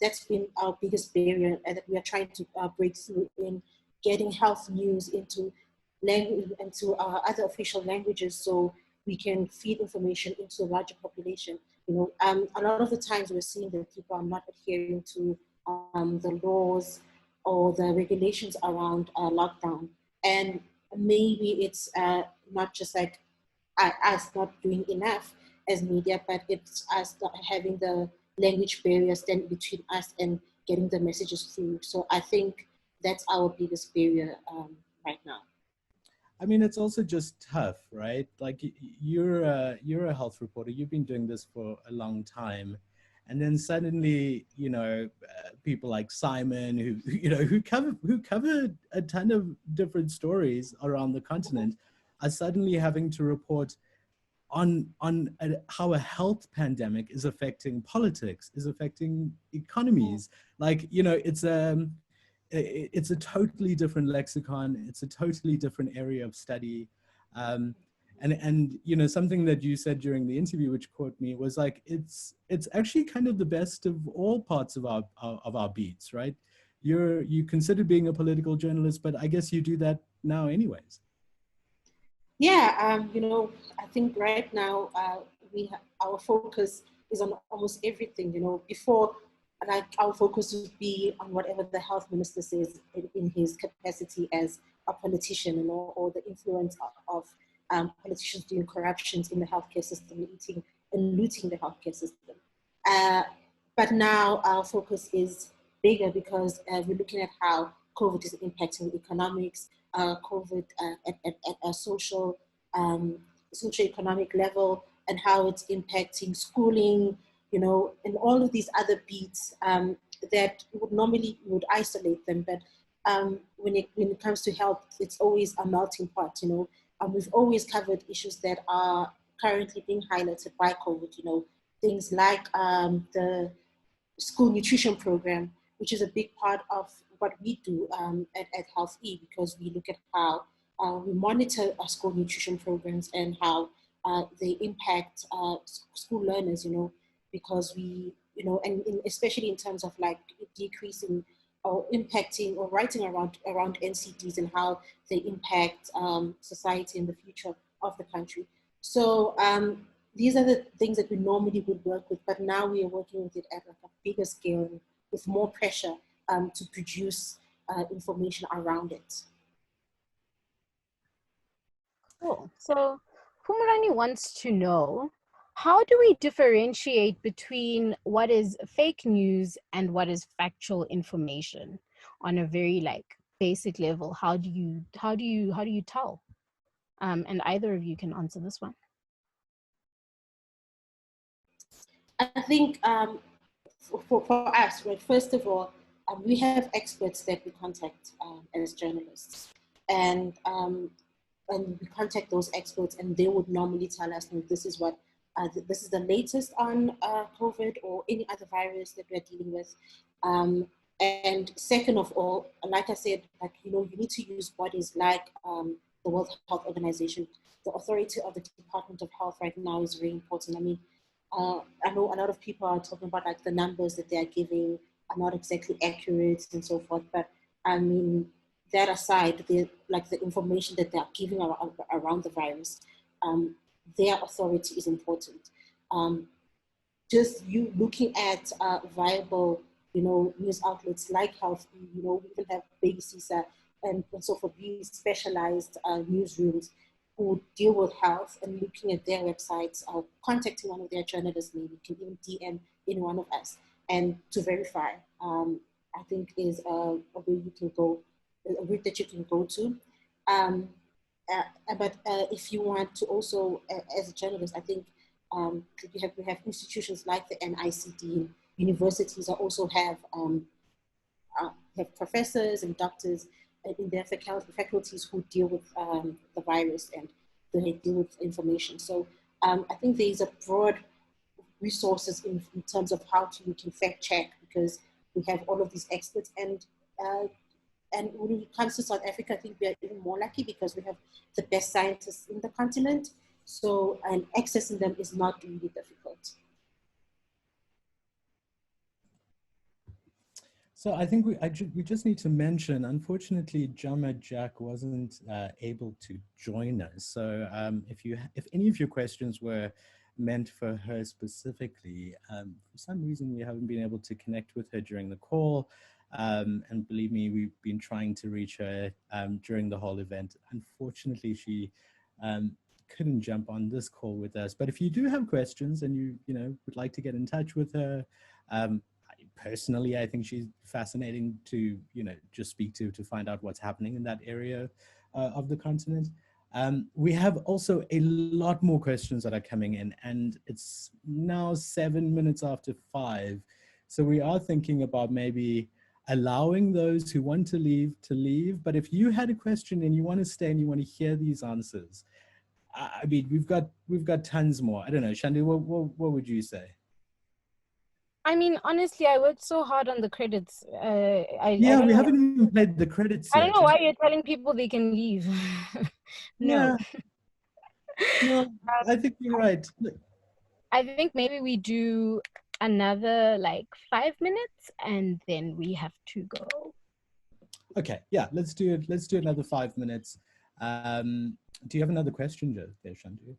that's been our biggest barrier, and that we are trying to break through in getting health news into other official languages, so we can feed information into a larger population. A lot of the times we're seeing that people are not adhering to the laws or the regulations around lockdown. And maybe it's not just like us not doing enough as media, but it's us not having the language barrier standing between us and getting the messages through. So I think that's our biggest barrier right now. I mean, it's also just tough, right? Like, you're a health reporter. You've been doing this for a long time. And then suddenly, people like Simon, who cover a ton of different stories around the continent, are suddenly having to report on how a health pandemic is affecting politics, is affecting economies. Like, it's a totally different lexicon. It's a totally different area of study. And something that you said during the interview, which caught me, was like, it's actually kind of the best of all parts of our beats, right? You consider being a political journalist, but I guess you do that now anyways. Yeah, I think right now our focus is on almost everything. Before, like, our focus would be on whatever the health minister says in his capacity as a politician, or the influence of politicians doing corruptions in the healthcare system, looting the healthcare system. But now our focus is bigger, because we're looking at how COVID is impacting economics, COVID at a socio-economic level, and how it's impacting schooling, and all of these other beats that would isolate them. But when it comes to health, it's always a melting pot. we've always covered issues that are currently being highlighted by COVID, you know, things like the school nutrition program, which is a big part of what we do at Health E, because we look at how we monitor our school nutrition programs and how they impact school learners, you know, because we, you know, and especially in terms of like decreasing or impacting or writing around NCDs and how they impact society and the future of the country. So these are the things that we normally would work with, but now we are working with it at like a bigger scale with more pressure to produce information around it. Cool. So Pumrani wants to know, how do we differentiate between what is fake news and what is factual information on a very like basic level? How do you tell? And either of you can answer this one. I think for us, right, first of all, we have experts that we contact as journalists, and we contact those experts, and they would normally tell us, this is what this is the latest on COVID or any other virus that we're dealing with. And second of all, like I said, like, you know, you need to use bodies like the World Health Organization. The authority of the Department of Health right now is very important. I mean, I know a lot of people are talking about like the numbers that they are giving are not exactly accurate and so forth, but I mean, that aside, like the information that they are giving around the virus, their authority is important. Just you looking at viable, you know, news outlets like Health, you know, we even have Baby CISA and so forth, these specialized newsrooms who deal with health, and looking at their websites, contacting one of their journalists, maybe you can even DM any one of us, and to verify, I think is a way you can go, a route that you can go to. But if you want to also, as a journalist, I think we have institutions like the NICD, universities also have professors and doctors in their faculties who deal with the virus and they deal with information. So I think there is a broad resources in terms of how we can fact check, because we have all of these experts, and when it comes to South Africa, I think we are even more lucky because we have the best scientists in the continent. So, and accessing them is not really difficult. So I think we just need to mention, unfortunately, Jama Jack wasn't able to join us. So if any of your questions were meant for her specifically, for some reason we haven't been able to connect with her during the call. And believe me, we've been trying to reach her during the whole event. Unfortunately, she couldn't jump on this call with us. But if you do have questions and you would like to get in touch with her, personally, I think she's fascinating to just speak to find out what's happening in that area of the continent. We have also a lot more questions that are coming in, and it's now 7 minutes after 5. So we are thinking about maybe allowing those who want to leave. But if you had a question and you want to stay and you want to hear these answers, I mean, we've got tons more. I don't know, Shandu, what would you say? I mean, honestly, I worked so hard on the credits. We haven't even played the credits yet. I don't know why you're telling people they can leave. No. No, I think you're right. I think maybe we do another like 5 minutes and then we have to go. Okay, yeah, let's do it. Let's do another 5 minutes. Do you have another question, there, Shandu?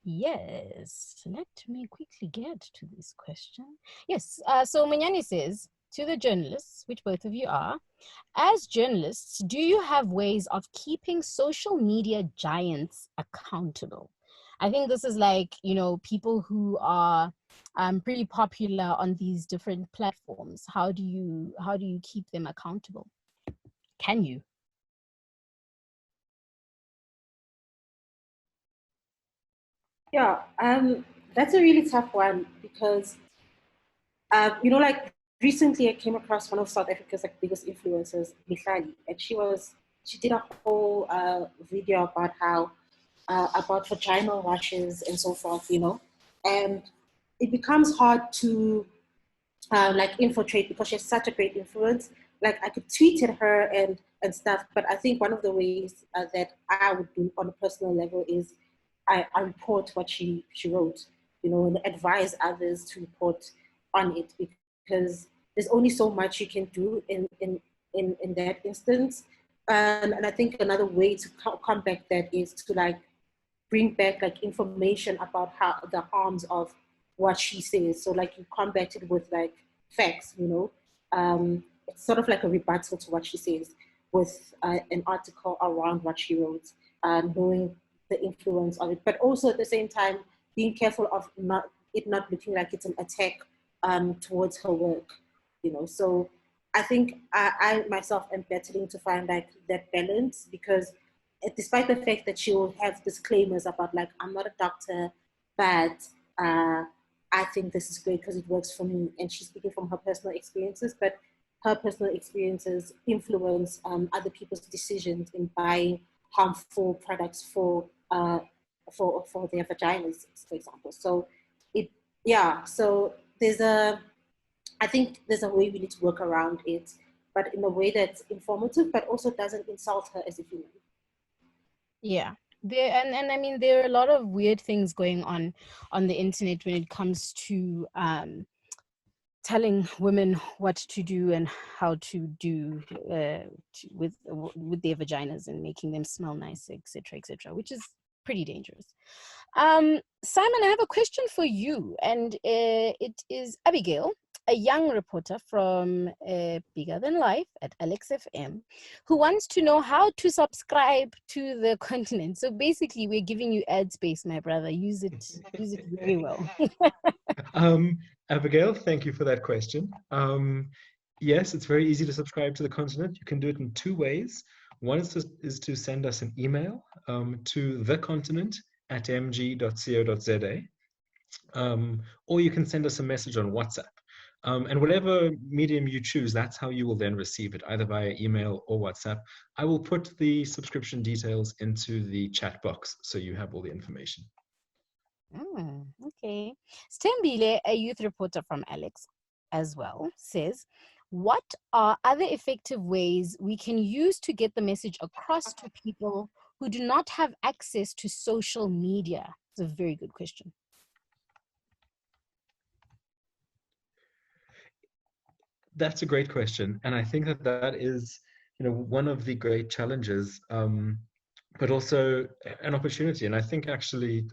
Yes, let me quickly get to this question. Yes, so Manyani says, to the journalists, which both of you are, as journalists, do you have ways of keeping social media giants accountable? I think this is like, people who are pretty popular on these different platforms. How do you keep them accountable? Can you? Yeah, that's a really tough one because, like recently I came across one of South Africa's like biggest influencers, Mihlali, and she was did a whole video about how about vaginal rashes and so forth, you know, and it becomes hard to like infiltrate because she has such a great influence. Like I could tweet at her and stuff, but I think one of the ways that I would do on a personal level is I report what she wrote, you know, and advise others to report on it, because there's only so much you can do in that instance. And I think another way to combat that is to like bring back like information about how the harms of what she says. So like you combat it with like facts, you know. It's sort of like a rebuttal to what she says with an article around what she wrote, knowing the influence of it, but also at the same time being careful of not looking like it's an attack towards her work, you know. So I think I myself am battling to find like that balance, because despite the fact that she will have disclaimers about like, I'm not a doctor, but I think this is great because it works for me. And she's speaking from her personal experiences, but her personal experiences influence other people's decisions in buying harmful products for their vaginas, for example. So so I think there's a way we need to work around it, but in a way that's informative, but also doesn't insult her as a human. Yeah. And I mean, there are a lot of weird things going on the internet when it comes to telling women what to do and how to do with their vaginas and making them smell nice, etc., which is pretty dangerous. Simon, I have a question for you, and it is Abigail, a young reporter from Bigger Than Life at Alex FM, who wants to know how to subscribe to the continent. So basically, we're giving you ad space, my brother. Use it very well. Abigail, thank you for that question. Yes, it's very easy to subscribe to the continent. You can do it in two ways. One is to send us an email to thecontinent@mg.co.za, or you can send us a message on WhatsApp. And whatever medium you choose, that's how you will then receive it, either via email or WhatsApp. I will put the subscription details into the chat box so you have all the information. Okay. Stembile, a youth reporter from Alex as well, says, what are other effective ways we can use to get the message across to people who do not have access to social media? It's a very good question. That's a great question. And I think that is, one of the great challenges, but also an opportunity. And I think actually,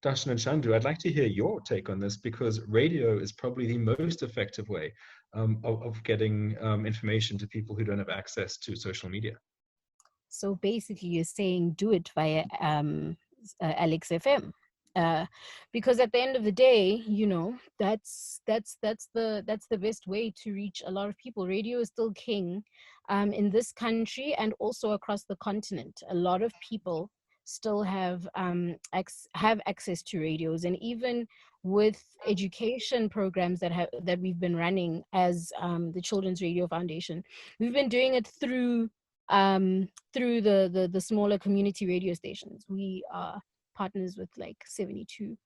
Darshan and Shandu, I'd like to hear your take on this, because radio is probably the most effective way of getting information to people who don't have access to social media. So basically, you're saying do it via Alex FM, because at the end of the day, that's the best way to reach a lot of people. Radio is still king in this country and also across the continent. A lot of people still have access to radios, and even with education programs that we've been running as the Children's Radio Foundation, we've been doing it through the smaller community radio stations. We are partners with like 72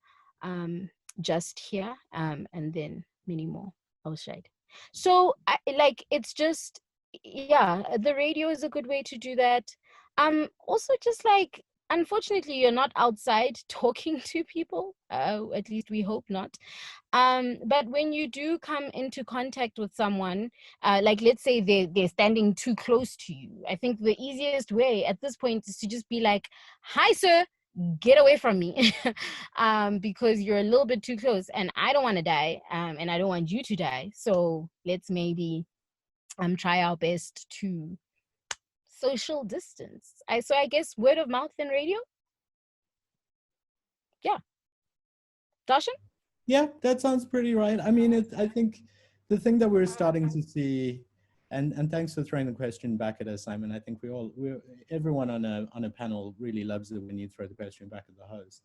just here, and then many more outside. So it's just, the radio is a good way to do that. Also, just like, unfortunately, you're not outside talking to people, at least we hope not. But when you do come into contact with someone, like let's say they're standing too close to you, I think the easiest way at this point is to just be like, hi, sir, get away from me, because you're a little bit too close and I don't want to die, and I don't want you to die. So let's maybe try our best to social distance. So I guess word of mouth and radio. Yeah. Darshan? Yeah, that sounds pretty right. I mean, I think the thing that we're starting to see, and thanks for throwing the question back at us, Simon. I think everyone on a panel really loves it when you throw the question back at the host.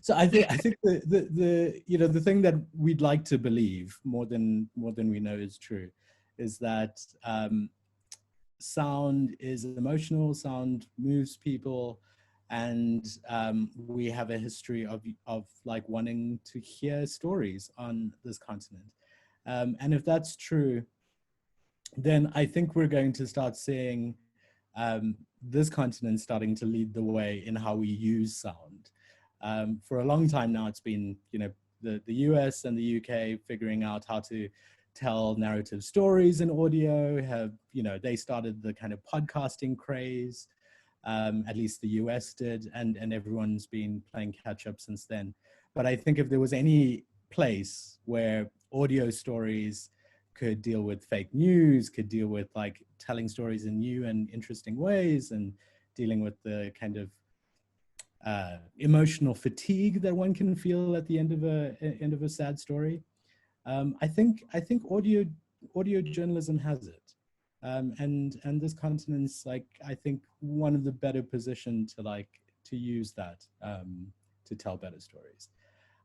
So I think the thing that we'd like to believe more than we know is true is that sound is emotional, sound moves people, and we have a history of like wanting to hear stories on this continent. And if that's true, then I think we're going to start seeing this continent starting to lead the way in how we use sound. For a long time now, it's been, you know, the US and the UK figuring out how to tell narrative stories in audio. Have, you know, they started the kind of podcasting craze, at least the US did, and everyone's been playing catch up since then. But I think if there was any place where audio stories could deal with fake news, could deal with like telling stories in new and interesting ways, and dealing with the kind of emotional fatigue that one can feel at the end of a sad story. I think audio journalism has it, and this continent's like, I think, one of the better positioned to use that to tell better stories.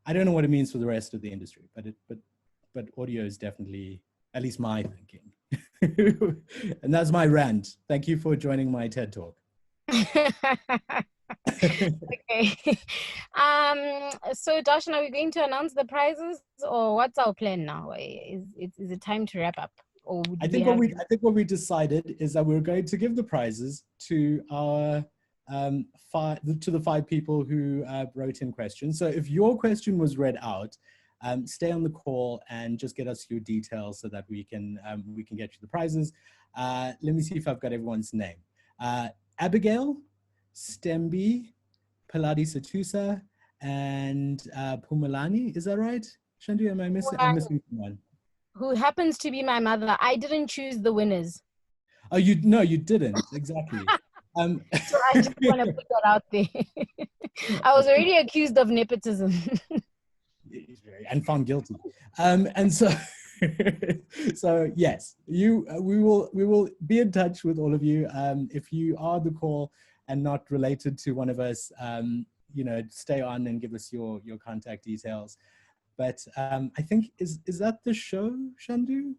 I don't know what it means for the rest of the industry, but audio is definitely, at least my thinking. And that's my rant. Thank you for joining my TED Talk. Okay. So Darshan, are we going to announce the prizes, or what's our plan now? Is it time to wrap up? Or I think what we decided is that we're going to give the prizes to our the 5 people who wrote in questions. So if your question was read out, stay on the call and just get us your details so that we can get you the prizes. Let me see if I've got everyone's name. Abigail, Stembi, Paladi Satusa, and Pumalani. Is that right? Shandu, am I missing? I'm missing one. Who happens to be my mother. I didn't choose the winners. Oh, you didn't. Exactly. So I just want to put that out there. I was already accused of nepotism. And found guilty. And so, so yes, we will be in touch with all of you. If you are the call and not related to one of us, you know, stay on and give us your contact details. But I think is that the show, Shandu?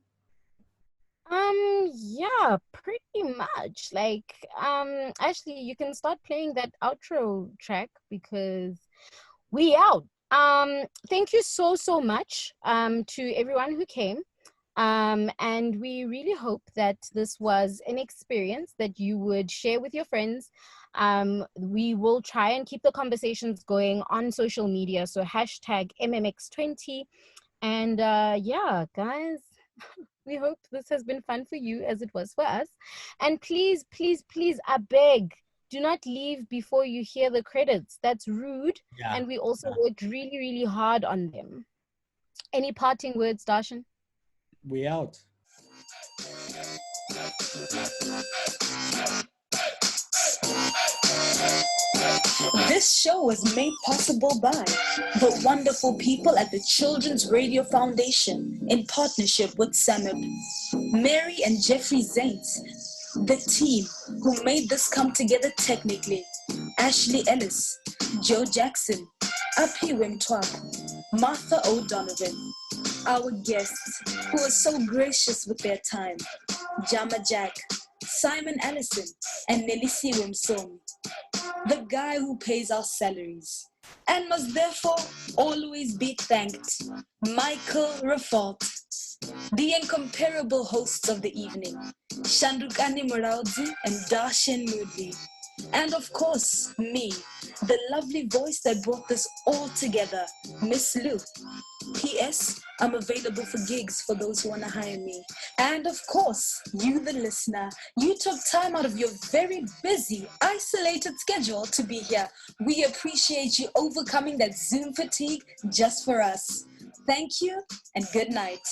Yeah, pretty much. Like, actually, you can start playing that outro track because we out. Thank you so much to everyone who came. And we really hope that this was an experience that you would share with your friends. We will try and keep the conversations going on social media. So hashtag MMX20. And yeah, guys, we hope this has been fun for you as it was for us. And please, please, please, I beg, do not leave before you hear the credits. That's rude. Yeah. And we also worked really, really hard on them. Any parting words, Darshan? We out. This show was made possible by the wonderful people at the Children's Radio Foundation in partnership with SAMIP, Mary and Jeffrey Zaints, the team who made this come together technically, Ashley Ellis, Joe Jackson, Api Wimtwap, Martha O'Donovan, our guests who are so gracious with their time, Jama Jack, Simon Allison, and Nelisi Wimsom, the guy who pays our salaries and must therefore always be thanked, Michael Rafalt, the incomparable hosts of the evening, Shandukani Muraudzi and Darshan Moodley, and of course, me, the lovely voice that brought this all together, Miss Lou. P.S. I'm available for gigs for those who want to hire me. And of course, you, the listener, you took time out of your very busy, isolated schedule to be here. We appreciate you overcoming that Zoom fatigue just for us. Thank you and good night.